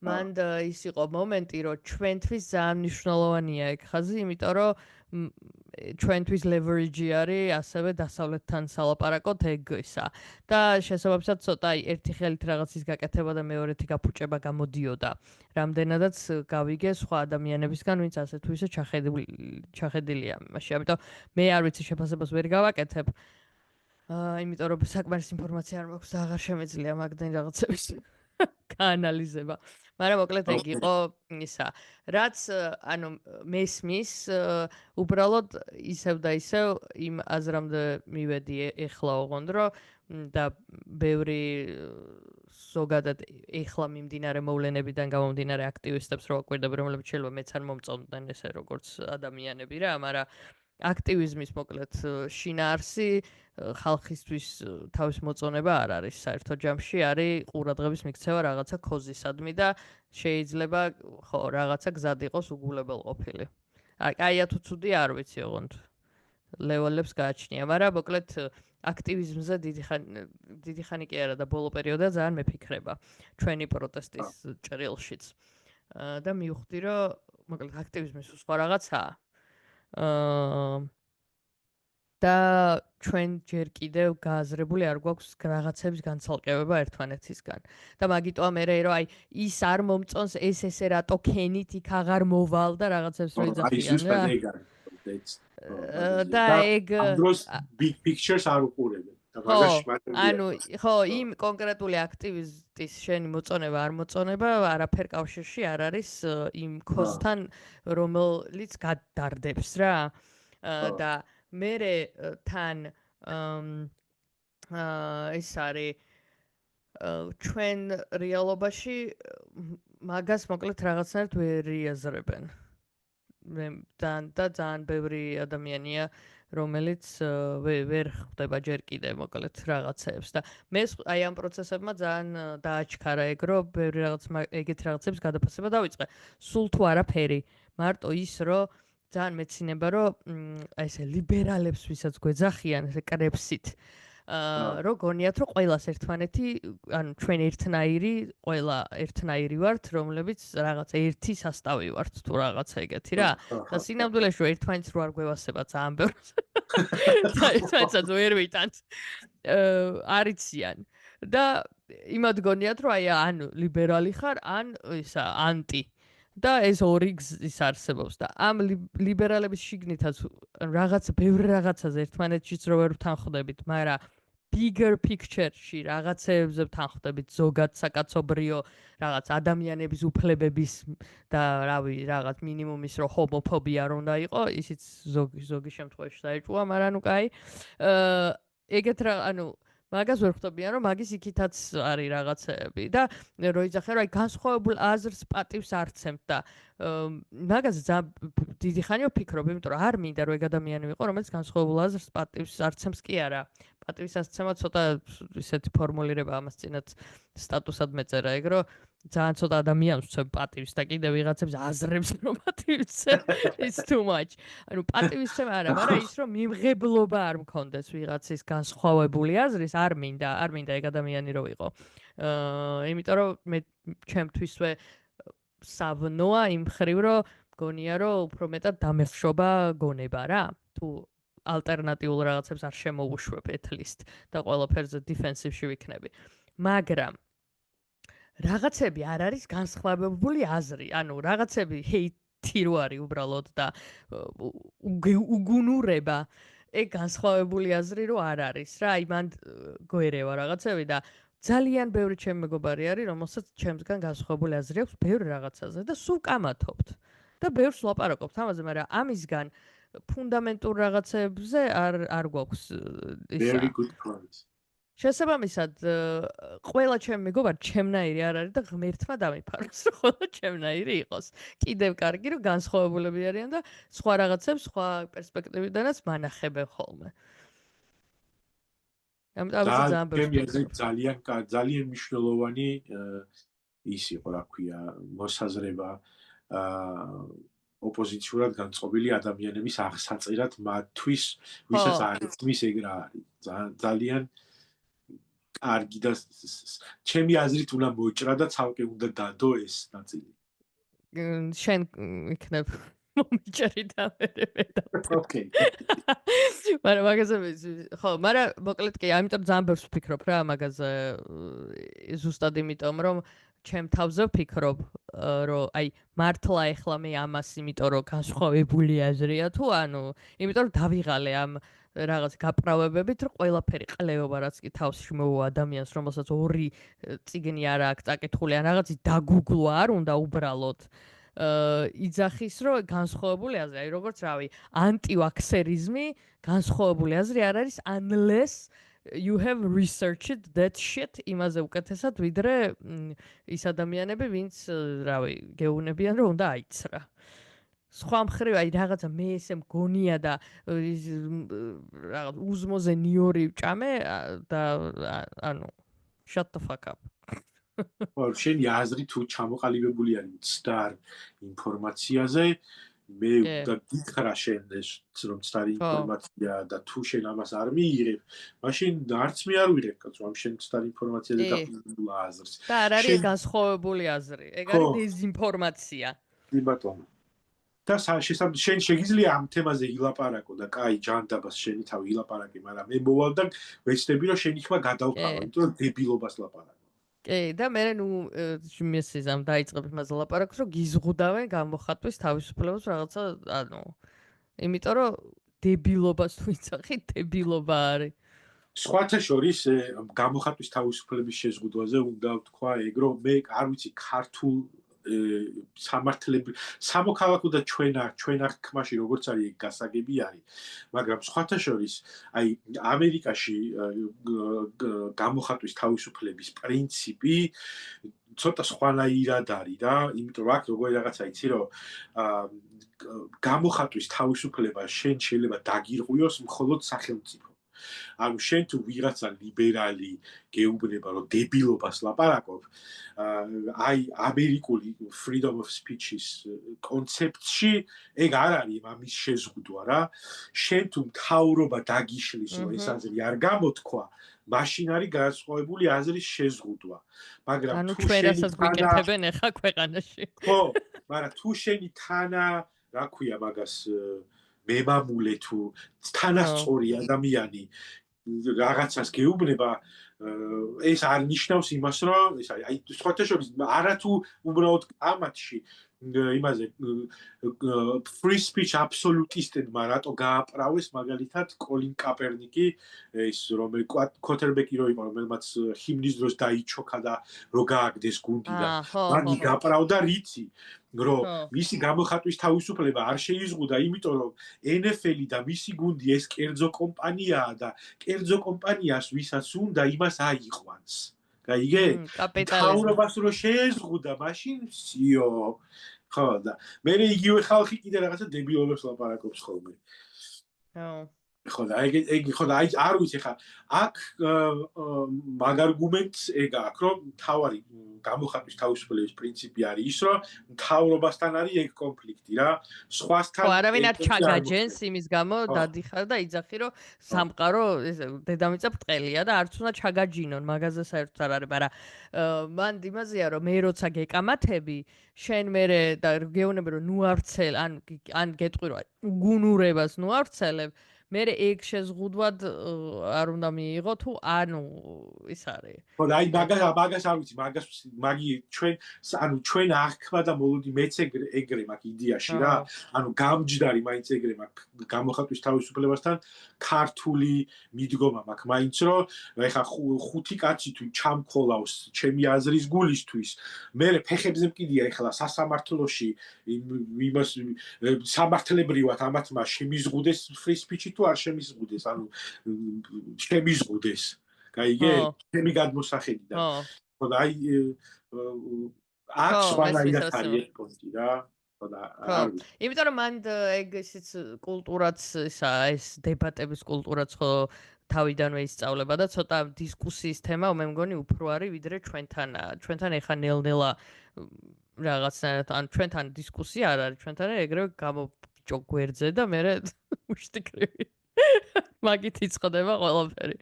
მან ის იყო მომენტი რომ ჩვენთვის ძალიან მნიშვნელოვანია ეგ ხაზი იმიტომ რომ ჩვენთვის leverage არის ასევე დასავლეთთან სალაპარაკოთ ეგ ისა და შესაბამისად ცოტა ერთი ხელით რაღაცის გაკეთება და მეორეთი გაფუჭება გამოდიოდა რამდენადაც გავიგე სხვა ადამიანებისგან ვინც ასე თუ ისე ჩახედილია მაშინ ამიტომ მე არ ვიცი შეფასებას ვერ გავაკეთებ იმიტომ რომ საკმარის ინფორმაცია არ მაქვს და აღარ შემეძლია მაგდენ რაღაცების გაანალიზება მაგრამ მოკლედ ეგ იყო ისა რაც ანუ მესმის უბრალოდ ისევ და ისევ იმ აზრამდე მივედი ეხლა ოღონდ რომ და ბევრი ზოგადად ეხლა მიმდინარე მოვლენებიდან გამომდინარე აქტივისტებს რო აკვირდები რომლებიც შეიძლება მეც არ მომწონდნენ ესე როგორც ადამიანები რა მაგრამ აქტივიზმის მოკლედ შინაარსი ხალხისთვის თავის მოწონება არ არის საერთო ჯამში არის ყურადღების მიქცევა რაღაცა ქოზისადმი და შეიძლება ხო რაღაცა გზად იყოს უგულებელყოფილი. აია თუ ცუდი არ ვიცი ოღონდ ლეველებს გააჩნია, მაგრამ მოკლედ აქტივიზმზე დიდი ხანი კი არა და ბოლო პერიოდია ძალიან მეფიქრება ჩვენი პროტესტის ჭრილშიც. და მივხვდი რომ მოკლედ აქტივიზმის სხვა რაღაცაა. და ჩვენ ჯერ კიდევ გააზრებული არ გვაქვს რაღაცების განცალკევება ერთმანეთისგან. და მაგიტოა მე რომ აი ის არ მომწონს ესე რატო ქენით იქ აღარ მოვალ და რაღაცებს რო იძახიან რა. და ეგ დროს big pictures არ უყურებენ. ხო, იმ კონკრეტული აქტივისტის შენი მოწონება არ მოწონება არაფერ კავშირში არ არის იმ ქოსთან, რომელიც გადარდებს რა. და მერე თან ეს არის ჩვენ რეალობაში მაგას მოკლედ რაღაცნაირად ვერ იაზრებენ. ძალიან ბევრი ადამიანია რომელიც ვერ ხვდება ჯერ კიდე მოკლედ რაღაცებს და მე აი ამ პროცესებმა ძალიან დააჩქარა ეგ რომ ბევრი ეგეთ რაღაცებს გადაფასება დავიწყე. სულ თუ არაფერი, მარტო ის რომ ძალიან მეცინება რომ აი ესე ლიბერალებს ვისაც გვეძახიან ესე კრებსით რო გონიათ რომ ყველას ერთმანეთი ანუ ჩვენ ერთნაირი ყველა ერთნაირი ვართ რომლებიც რაღაც ერთი სასტავი ვართ თუ რაღაცა ეგეთი რა და სინამდვილეში რომ ერთმანეთს რო არ გვევასება ძალიან ბევრს და ერთმანეთსაც ვერ ვიტანთ არიციან და იმად გონიათ რომ აი ან ლიბერალი ხარ ან ისა ანტი და ეს ორი ის არსებობს და ამ ლიბერალების შიგნითაც რაღაც ბევრ რაღაცაზე ერთმანეთშიც რო ვერ ვთანხმდებით, მაგრამ bigger picture-ში რაღაცებზე ვთანხმდებით ზოგად საკაცობრიო რაღაც ადამიანების უფლებების და რავი რაღაც მინიმუმის რო ჰომოფობია არ უნდა იყო, ისიც ზოგი შემთხვევაში დაიჭუა, მაგრამ ნუ კაი. ეგეთ რა ანუ მაგას ვერ ხვდებიან რომ მაგის იქითაც არის რაღაცეები და რო იძახე რომ აი განსხვავებულ აზრს პატივს არცემთ და მაგაზე ძალიან დიდი ხანია ვფიქრობ, იმიტომ რომ არ მინდა რომ ეგ ადამიანი ვიყო, რომელიც განსხვავებულ აზრს პატივს არცემს კი არა. პატივის ასცემა ცოტა ისეთი ფორმულირება ამას წინათ სტატუსად მეწერა ეგ რომ ძალიან ცოტა ადამიანს ვცემ პატივს და კიდე ვიღაცებს აზრებს რომ პატივს it's too much. ანუ პატივის ცემა არა, მაგრამ ის რომ მიმღებლობა არ მქონდეს ვიღაცის განსხვავებული აზრის, არ მინდა ეგ ადამიანი რო ვიყო. იმიტომ რომ მე ჩემთვისვე სავნოა იმ ხრივ რომ გონია რომ უფრო მეტად დამეხშობა გონება რა. თუ ალტერნატიულ რაღაცებს არ შემოუშვებ at least და ყველაფერზე დიფენსივში ვიქნები. მაგრამ რაღაცები არ არის განსხვავებული აზრი. ანუ რაღაცები ჰეითი რო არის უბრალოდ და უგუნურება ეგ განსხვავებული აზრი რო არ არის რა. აი მან გვერევა რაღაცები და ძალიან ბევრი ჩემი მეგობარი არის, რომელსაც ჩემსგან განსხვავებული აზრი აქვს ბევრ რაღაცაზე და სულ კამათობთ. და ბევრს ვლაპარაკობთ ამაზე, მაგრამ ამისგან ფუნდამენტურ რაღაცებზე არ გვაქვს ისა. Very good point. შესაბამისად, ყველა ჩემი მეგობარი ჩემნაირი არ არის და ღმერთმა დამიფაროს, რომ ყველა ჩემნაირი იყოს. კიდევ კარგი, რომ განსხვავებულები არიან და სხვა რაღაცებს, სხვა პერსპექტივიდანაც მანახებენ ხოლმე. ძალიან მნიშვნელოვანი ის იყო, რა ქვია, მოსაზრება ოპოზიციურად განწყობილი ადამიანების აღსაწერად მათთვის, ვისაც არ იცის ეგ რა არის. ძალიან კარგი და ჩემი აზრით უნდა მოჭრა და ცალკე უნდა დადო ეს ნაწილი. შენ იქნებ მომიჭრი და მე და ოკეი. მაგრამ მაგაზე ხო, მაგრამ მოკლედ კი, ამიტომ ძალიან ბევრს ვფიქრობ რა მაგაზე ზუსტად იმიტომ რომ ჩემ თავზე ვფიქრობ რომ აი მართლა ეხლა მე ამას იმიტომ რომ განსხვავებული აზრია თუ ანუ იმიტომ რომ დავიღალე ამ რაღაც გაპრავებებით რომ ყველაფერი ყლეობა რაც კი თავში მოვა ადამიანს რომელსაც ორი წიგნი არ აქვს წაკითხული ან რაღაცი დაგუგლვა არ უნდა უბრალოდ იძახის რომ განსხვავებული აზრი აი როგორც რავი ანტივაქსერიზმი განსხვავებული აზრი არ არის unless you have researched that shit იმაზე უკეთესად ვიდრე ის ადამიანები ვინც რავი გეუბნებიან რომ უნდა აიცრა სხვა მხრივ აი რაღაცა მე ესე მგონია და რაღაც უზმოზე ნიორი ვჭამე და ანუ shut the fuck up შენი აზრი თუ ჩამოყალიბებული არის მცდარ ინფორმაციაზე მე და გითხრა შენ ეს რომ მცდარი ინფორმაცია და თუ შენ ამას არ მიიღებ მაშინ არც მე არ ვიღებ კაცო ამ შენ მცდარ ინფორმაციაზე დაფუძნებულ აზრს და არ არის განსხვავებული აზრი ეგ არის დეზინფორმაცია კი ბატონო და შესაძლოა შენ შეგიძლია ამ თემაზე ილაპარაკო და კაი ჯანდაბას შენი თავი ილაპარაკე მაგრამ მე მოვალ და ვეცდები რომ შენი ხმა გადავყავო იმიტომ რომ დებილობას ლაპარაკო კი და მე ნუ მესიზამ დაიწყებ იმაზე ლაპარაკს რომ გიზღუდავენ გამოხატვის თავისუფლებას რაღაცა ანუ იმიტომ რომ დებილობას თუ იცახი დებილობა არის სხვათა შორის გამოხატვის თავისუფლების შეზღუდვაზე უნდა ვთქვა ეგ რომ მე არ ვიცი ქართულ სამოქალაქო და ჩვენ აღქმაში როგორც არის ეგ გასაგები არის მაგრამ სხვათა შორის აი ამერიკაში გამოხატვის თავისუფლების პრინციპი ცოტა სხვანაირად არის რა იმიტომ რომ აქ როგორი რაღაცა იცი რომ გამოხატვის თავისუფლება შენ შეიძლება დაგირღვიოს მხოლოდ სახელმწიფო ანუ შენ თუ ვიღაცა ლიბერალი გეუბნება რომ დებილობას ლაპარაკობ აი ამერიკული freedom of speech-ის კონცეფცში ეგ არ არის ამის შეზღუდვა რა შენ თუ მთავრობა დაგიშლის რომ ეს აზრი არ გამოთქვა მაშინ არის განსხვავებული აზრის შეზღუდვა მაგრამ ანუ ჩვენ რასაც გვიკეთებენ ახლა ქვეყანაში ხო მაგრამ თუ შენი თანა რა ქვია მაგას მემამულე თუ თანასწორი ადამიანი რაღაცას გეუბნება ეს არ ნიშნავს იმას რომ ეს აი სხვათა შორის არა თუ უბრალოდ ამათში იმაზე free speech აბსოლუტისტებმა რატო გააправეს მაგალითად კოლინ კაპერნიკი ეს რომელი ქოთერბეკი რო იყო რომელმაც ჰიმნის დროს დაიჩოქა და რო გააგდეს გუნდიდან მაგი გაправდა რიცი რომ მისი გამოხატვის თავისუფლება არ შეიზღუდა იმიტომ რომ NFL-ი და მისი გუნდი ეს კერძო კომპანიაა და კერძო კომპანიას ვისაც უნდა იმას აიყვანს გაიგე თავრობას რო შეეზღუდა მაშინ სიო ხო და მე იგივე ხალხი კიდე რაღაცა დებილობებს ლაპარაკობს ხოლმე ხო და ეგ ხო და აი არ ვიცი ხა აქ მაგ არგუმენტს ეგ აქვს რომ თავარი გამოხატვის თავისუფლების პრინციპი არის ის რომ მთავრობასთან არის ეგ კონფლიქტი რა სხვასთან ხო არავინ არ ჩაგაჯენს იმის გამო დადიხარ და იძახი რომ სამყარო დედამიწა ბრტყელია და არც უნდა ჩაგაჯინონ მაგაზე საერთოდ არ არის მაგრამ მან იმაზეა რომ მე როცა გეკამათები შენ მე და გეუბნები რომ ნუ არცელ ან გეტყვი რომ გუნურებას ნუ არცელებ მე ეგ შეზღუდვად არ უნდა მიიღო თუ ანუ ის არის ხო და აი მაგას არ ვიცი მაგი ჩვენ აღქვა და მოლოდი მეც ეგრე მაქვს იდეაში რა ანუ გამჯდარი მაინც ეგრე მაქვს გამოხატვის თავისუფლებასთან ქართული მიდგომა მაქვს მაინც რომ ეხა ხუთი კაცი თუ ჩამქოლავს ჩემი აზრის გულისთვის მე ფეხებზე მკიდია ეხლა სასამართლოში იმას სამართლებრივად ამათმა შემიზღუდეს free speech-ი არ შემიზღუდეს, ანუ შემიზღუდეს. გაიგე? ჩემი გადმოსახედიდან. ხო და აი აქ სხვანაირად არის პონტი რა. ხო და იმიტომ რომ მან ეგ ისიც კულტურაც ეს დებატების კულტურაც ხო თავიდანვე ისწავლება და ცოტა დისკუსიის თემა მე მგონი უფრო არის ვიდრე ჩვენთან ეხა ნელ-ნელა რაღაცნაირად ან ჩვენთან დისკუსია არ არის ჩვენთან ეგრევე გამოვჭო გვერდზე და მე უშტიკრივი მაგით იწყდება ყველაფერი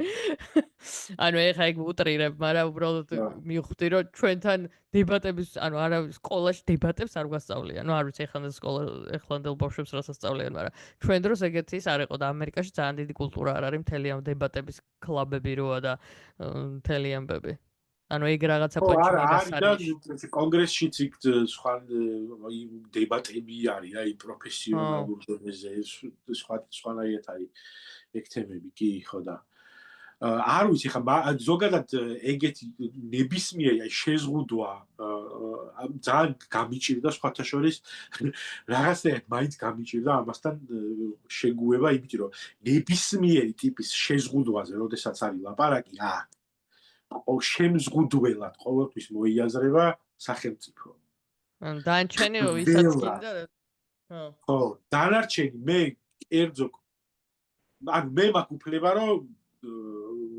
ანუ ეხა ეგ უტრირებ მაგრამ უბრალოდ მივხვდი რომ ჩვენთან დებატების ანუ არა სკოლაში დებატებს არ გვასწავლიან ნუ არ ვიცი ეხლანდელ ბავშვებს რასაც სწავლიან მაგრამ ჩვენ დროს ეგეთი ის არ იყო და ამერიკაში ძალიან დიდი კულტურა არ არის მთელი ამ დებატების კლუბები როა და მთელი ამბები ანუ ეგ რაღაცა პონჩი მაგას არის კონგრესშიც იქ სხვა დებატები არის რა პროფესიონალურ დონეზე სხვანაირად არის ეგ თემები კი ხო და არ ვიცი ხა ზოგადად ეგეთი ნებისმიერი აი შეზღუდვა ძალიან გამიჭირდა სხვათა შორის რაღაცნაირად მაინც გამიჭირდა ამასთან შეგუება იმიტომ რომ ნებისმიერი ტიპის შეზღუდვაზე როდესაც არის ლაპარაკი შემზღუდველად ყოველთვის მოიაზრება სახელმწიფო. დანარჩენი ვისაც კიდე ხო, დანარჩენი მე კერძო ანუ მე მაქვს უფლება რომ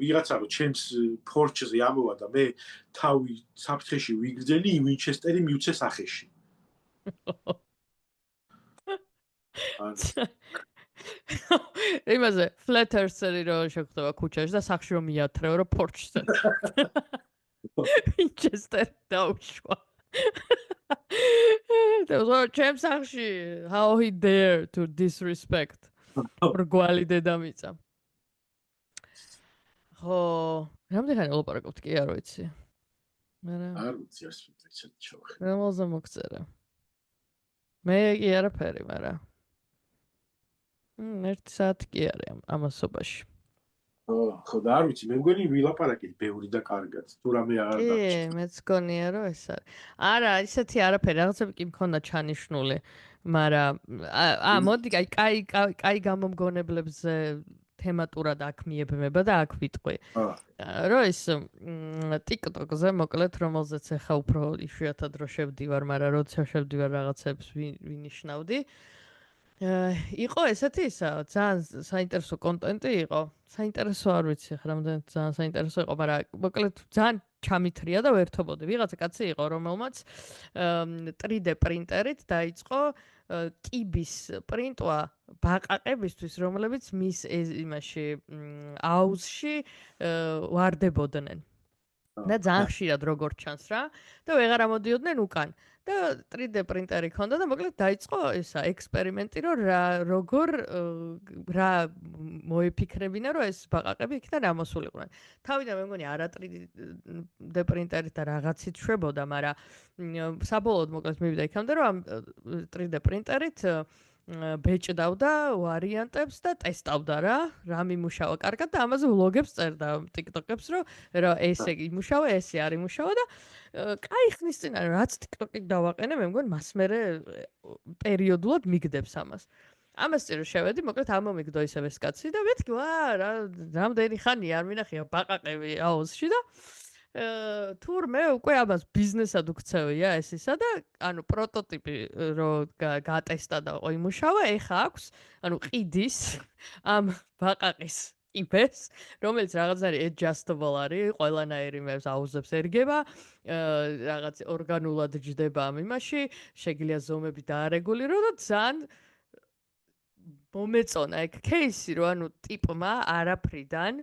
ვიღაცა რომ ჩემს ფორჩზე ამოვა და მე თავი საფრთხეში ვიგრძენი ვინჩესტერი მივცე სახეში. იმაზე flat earth-ერი რო შეხვდება ქუჩაში და სახში რომ მიათრევ რომ პორჩზე. ვინჩესტერ დაუშვა. და ჩემს სახში how he dare to disrespect. რგვალი დედამიწა. ხო, რამდენი ლაპარაკობთ კი არ ვიცი. არ ვიცი ასე ჩავხე. რომელზე მოგწერა. მე კი არაფერი, მაგრამ 1 საათი კი არის ამასობაში. ხო და არ ვიცი, მე მგონი ვილაპარაკეთ ბევრი და კარგად. თუ რამე არ კი, დაგჭირდა. მეც გონია რომ ეს არის. არა, ისეთი არაფერი, რაღაცები კი მქონდა ჩანიშნული, მაგრამ მოდი კაი გამომგონებლებზე თემატურად აქ მიებმება და აქ ვიტყვი. რომ ის TikTok-ზე მოკლედ რომელზეც ახლა უფრო იშვიათად რო შევდივარ, მაგრამ როცა შევდივარ რაღაცებს ვინიშნავდი. იყო ესეთი ისა, ძალიან საინტერესო კონტენტი იყო. საინტერესო არ ვიცი, ხა რამდენად ძალიან საინტერესო იყო, მაგრამ მოკლედ ძალიან ჩამithრია და ვერთობოდი. ვიღაცა კაცი იყო, რომელმაც 3D პრინტერით დაიწყო კიბის პრინტვა ბაყაყებისთვის, რომლებიც მის იმაში აუზში ვარდებოდნენ. და ძალიან ხშირად როგორ ჩანს რა და ვეღარ ამოდიოდნენ უკან. და 3D პრინტერი ქონდა და მოკლედ დაიწყო ისა ექსპერიმენტი, რომ როგორ რა მოიფიქრებინა, რომ ეს ბაყაყები იქიდან ამოსულიყვნენ. თავიდან მე მგონი არა 3D პრინტერით და რაღაცით შვებოდა, მაგრამ საბოლოოდ მოკლედ მივიდა იქამდე, რომ ამ 3D პრინტერით ბეჭდავდა ვარიანტებს და ტესტავდა რა მიმუშავა კარგად და ამაზე ვლოგებს წერდა TikTok-ებს, რომ ესე იმუშავა, ესე არ იმუშავა და კაი ხნის წინ რაც TikTok-ით დავაყენე, მე მგონი მას მერე პერიოდულად მიგდებს ამას. ამას წინ შევედი, მოკლედ ამომიგდო ისევ ეს კაცი და მეთქი, რამდენი ხანია არ მინახია ბაყაყები აუზში და თურმე უკვე ამას ბიზნესად უქცევია ეს ისა და ანუ პროტოტიპი რო გატესტა და იმუშავა, ეხა აქვს ანუ ყიდის ამ ბაყაყის კიბეს, რომელიც რაღაცნაირი adjustable არის, ყველანაირი მე აუზებს ერგება, რაღაც ორგანულად ჯდება ამ იმაში, შეგიძლია ზომები დაარეგულირო და ძალიან მომეწონა ეგ кейსი, რომ ანუ ტიპმა არაფრიდან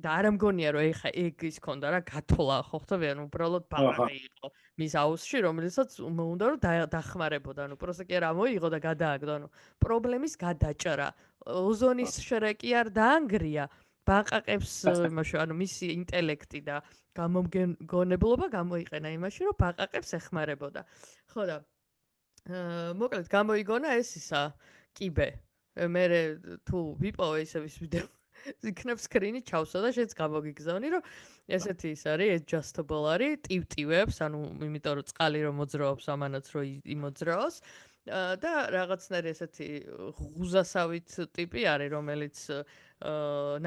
და არ მგონია რომ ეხა ეგ ის ქონდა რა გათვლა ხო ხტები ანუ უბრალოდ ბაყაყი იყო მის აუზში რომელსაც უნდა რომ დახმარებოდა ანუ პროსტა კი არ ამოიღო და გადააგდო ანუ პრობლემის გადაჭრა ოზონის შრეკი არ დაანგრია ბაყაყებს იმაში ანუ მისი ინტელექტი და გამომგონებლობა გამოიყენა იმაში რომ ბაყაყებს ეხმარებოდა ხო და მოკლედ გამოიგონა ეს ისა კიბე მე თუ ვიპოვე ისე ვის ვიდეო იქნებ სკრინი ჩავსვა და შეც გამოგიგზავნი რომ ესეთი ის არის adjustable არის ტივტივებს ანუ იმიტომ რომ წყალი რომ მოძრაობს ამანაც რომ იმოძრაოს და რაღაცნაირი ესეთი ღუზასავით ტიპი არის რომელიც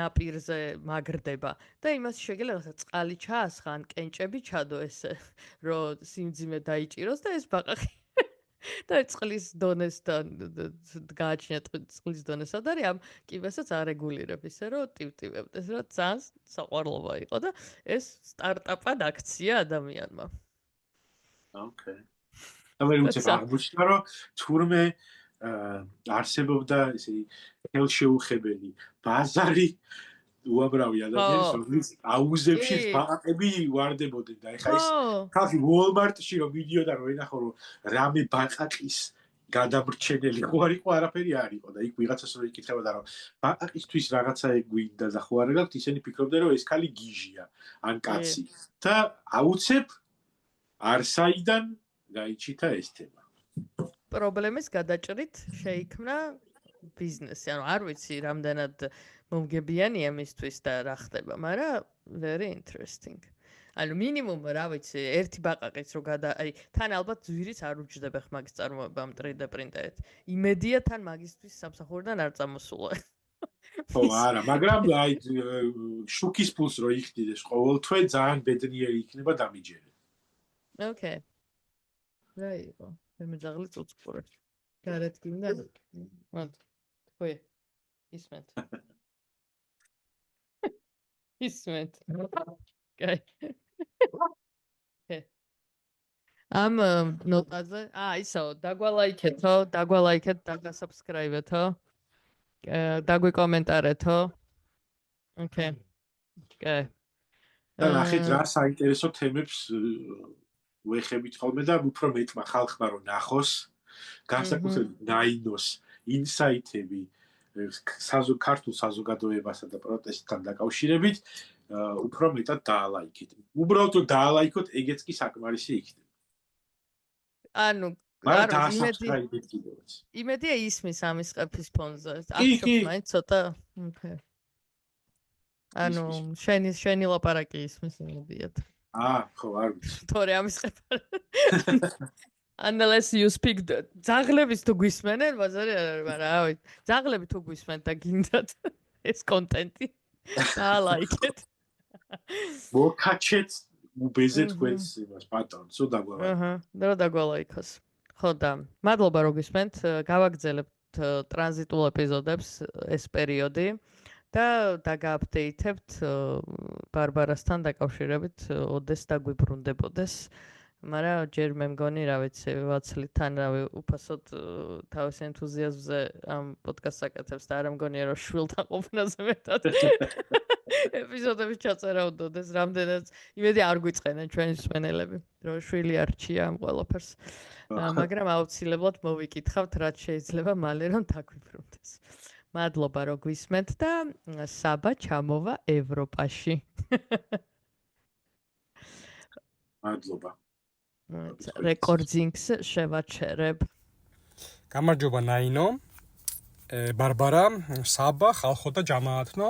ნაპირზე მაგრდება და იმას შეგიძლია რაღაცა წყალი ჩაასხა ან კენჭები ჩადო ესე რომ სიმძიმე დაიჭიროს და ეს ბაყაყი და წყლის დონესთან გააჩნია წყლის დონესად არის ამ კიბესაც არეგულირებ ისე რომ ტივტივებდეს რა ძალიან საყვარლობა იყო და ეს სტარტაპად აქცია ადამიანმა. ოკეი. და მე უცებ აღმოჩნდა რომ თურმე არსებობდა ესე ხელშეუხებელი ბაზარი უამრავი ადამიანის რომლის აუზებში ბაყაყები ვარდებოდნენ და ეხა ის ხალხი Walmart-ში რომ მიდიოდა რომ ენახო რომ რამე ბაყაყის გადამრჩენელი ხო არ იყო არაფერი არ იყო და იქ ვიღაცას რომ იკითხებოდა რომ ბაყაყისთვის რაღაცა გვინდა და ხო არ გაქვთ ისინი ფიქრობდნენ რომ ეს ქალი გიჟია ან კაცი და აუცებ არსაიდან გაიჩითა ეს თემა პრობლემის გადაჭრით შეიქმნა ბიზნესი ანუ არ ვიცი რამდენად მომგებიანია მისთვის და რა ხდება, მაგრამ very interesting. ანუ მინიმუმ რა ვიცი, ერთი ბაყაყიც რო აი თან ალბათ ძვირიც არ უჯდება ხ მაგის წარმოებამ 3D პრინტერით. იმედია თან მაგისთვის სამსახურიდან არ წამოსულა. ხო, არა, მაგრამ აი შუქის ფულს რო იხდიდეს ყოველთვე ძალიან ბედნიერი იქნება დამიჯერე. Okay. რა იყო? მე ძაღლი წუწყურე. გარეთ გინდა? მოდ. ხო. ისმენთ. ისმენთ. კაი. ამ ნოტაზე, ისო, დაგვალაიქეთო, დაგასაბსკრაიბეთო. დაგვიკომენტარეთო. Okay. კაი. და ნახეთ რა საინტერესო თემებს ვეხებით ხოლმე და უფრო მეტმა ხალხმა რომ ნახოს, განსაკუთრებით ნაინოს ინსაიტები ქართულ საზოგადოებასა და პროტესტთან დაკავშირებით უფრო მეტად დაალაიქეთ. უბრალოდ რომ დაალაიქოთ, ეგეც კი საკმარისი იქნება. ანუ იმედია ისმის ამის ყეფის ფონზე. აქ მაინც ცოტა. Okay. ანუ შენი ლაპარაკი ისმის მოდიათ. ხო, არ ვიცი. თორე ამის ხება. Unless you speak ძაღლების თუ გვისმენენ, ბაზარი არ არის, მაგრამ რავი, ძაღლები თუ გვისმენთ და გინდათ ეს კონტენტი. I like it. მოკაჩეთ უბეზე თქვენს იმას პატრონს, ო დაგვალა. რა დაგვალაიქოს. ხო და მადლობა რომ გვისმენთ, გავაგრძელებთ ტრანზიტულ ეპიზოდებს ეს პერიოდი და დაგააპდეითებთ ბარბარასთან დაკავშირებით, ოდეს დაგვიბრუნდებოდეს. მაგრამ ჯერ მე მგონი, რა ვიცი, ვაცლითან რავი, უფასოდ თავის ენთუზიაზმზე ამ პოდკასტს აკეთებს და არ მგონია რომ შვილთან ყოფნაზე მეტად ეპიზოდების ჩაწერა უნდადეს, რამდენად იმედი არ გვიწყენენ ჩვენი მსმენელები, რომ შვილი არჩია ამ ყველაფერს. მაგრამ აუცილებლად მოვიკითხავთ, რაც შეიძლება მალე რომ დაგვიბრუნდეს. მადლობა რომ გვისმენთ და საბა ჩამოვა ევროპაში. მადლობა. რეკორდინგს შევაჩერებ. გამარჯობა ნაინო, ბარბარა, საბა, ხალხო და ჯამაათნო.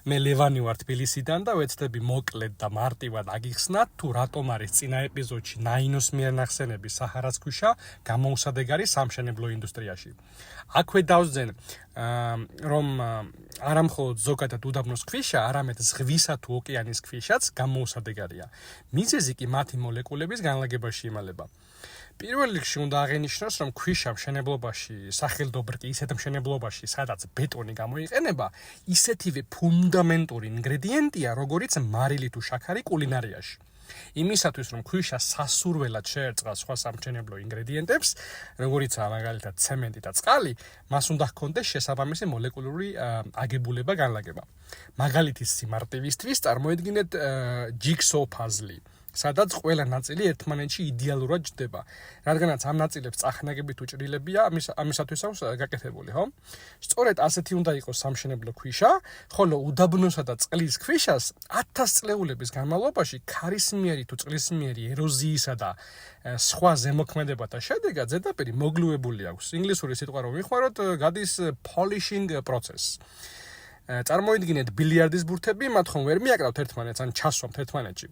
მე ლევანი ვარ თბილისიდან და ვეცდები მოკლედ და მარტივად აგიხსნათ თუ რატომ არის წინა ეპიზოდში ნაინოს მიერ ნახსენები საჰარას ქვიშა გამოუსადეგარი სამშენებლო ინდუსტრიაში. აქვე დავსძენ რომ არა მხოლოდ ზოგადად უდაბნოს ქვიშა, არამედ ზღვისა თუ ოკეანის ქვიშაც გამოუსადეგარია. მიზეზი კი მათი მოლეკულების განლაგებაში იმალება. პირველ რიგში უნდა აღენიშნოს, რომ ქვიშა მშენებლობაში, სახელდობრკი ისეთ მშენებლობაში, სადაც ბეტონი გამოიყენება, ისეთივე ფუნდამენტური ინგრედიენტია, როგორიც მარილი თუ შაქარი კულინარიაში. იმისათვის, რომ ქვიშა სასურველად შეერწყა სხვა სამშენებლო ინგრედიენტებს, როგორიცაა მაგალითად ცემენტი და წყალი, მას უნდა ჰქონდეს შესაბამისი მოლეკულური აგებულება განლაგება. მაგალითის სიმარტივისთვის წარმოედგინეთ ჯიგსოუ პაზლი. სადაც ყველა ნაწილი ერთმანეთში იდეალურად ჯდება. რადგანაც ამ ნაწილებს წახნაგებით უჭრილებია, ამისათვის აქვს გაკეთებული, ხო? სწორედ ასეთი უნდა იყოს სამშენებლო ქვიშა, ხოლო უდაბნოსა და წყლის ქვიშას 1000 წლეულების განმავლობაში ქარისმიერი თუ წყლისმიერი ეროზიისა და სხვა ზემოქმედებათა შედეგად ზედაპირი მოგლუებული აქვს. ინგლისური სიტყვა რომ ვიხმაროთ, გადის polishing process. წარმოიდგინეთ ბილიარდის ბურთები, მათ ხომ ვერ მიაკრავთ ერთმანეთს, ან ჩასვამთ ერთმანეთში.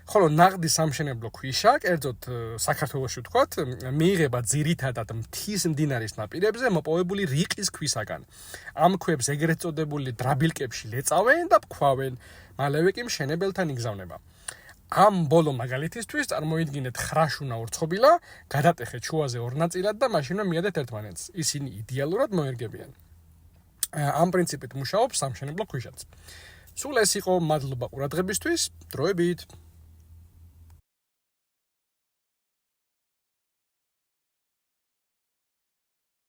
ხოლო ნაღდი სამშენებლო ქვიშა, კერძოდ საქართველოში ვთქვათ, მიიღება ძირითადად მთის მდინარის ნაპირებზე მოპოვებული რიყის ქვისაგან. ამ ქვებს ეგრეთ წოდებული დრაბილკებში ლეწავენ და ფქვავენ, მალევე კი მშენებელთან იგზავნება. ამ ბოლო მაგალითისთვის წარმოიდგინეთ ხრაშუნა ორცხობილა, გადატეხეთ შუაზე ორ ნაწილად და მაშინვე მიადეთ ერთმანეთს. ისინი იდეალურად მოერგებიან. ამ პრინციპით მუშაობს სამშენებლო ქვიშაც. სულ ეს იყო, მადლობა ყურადღებისთვის, დროებით.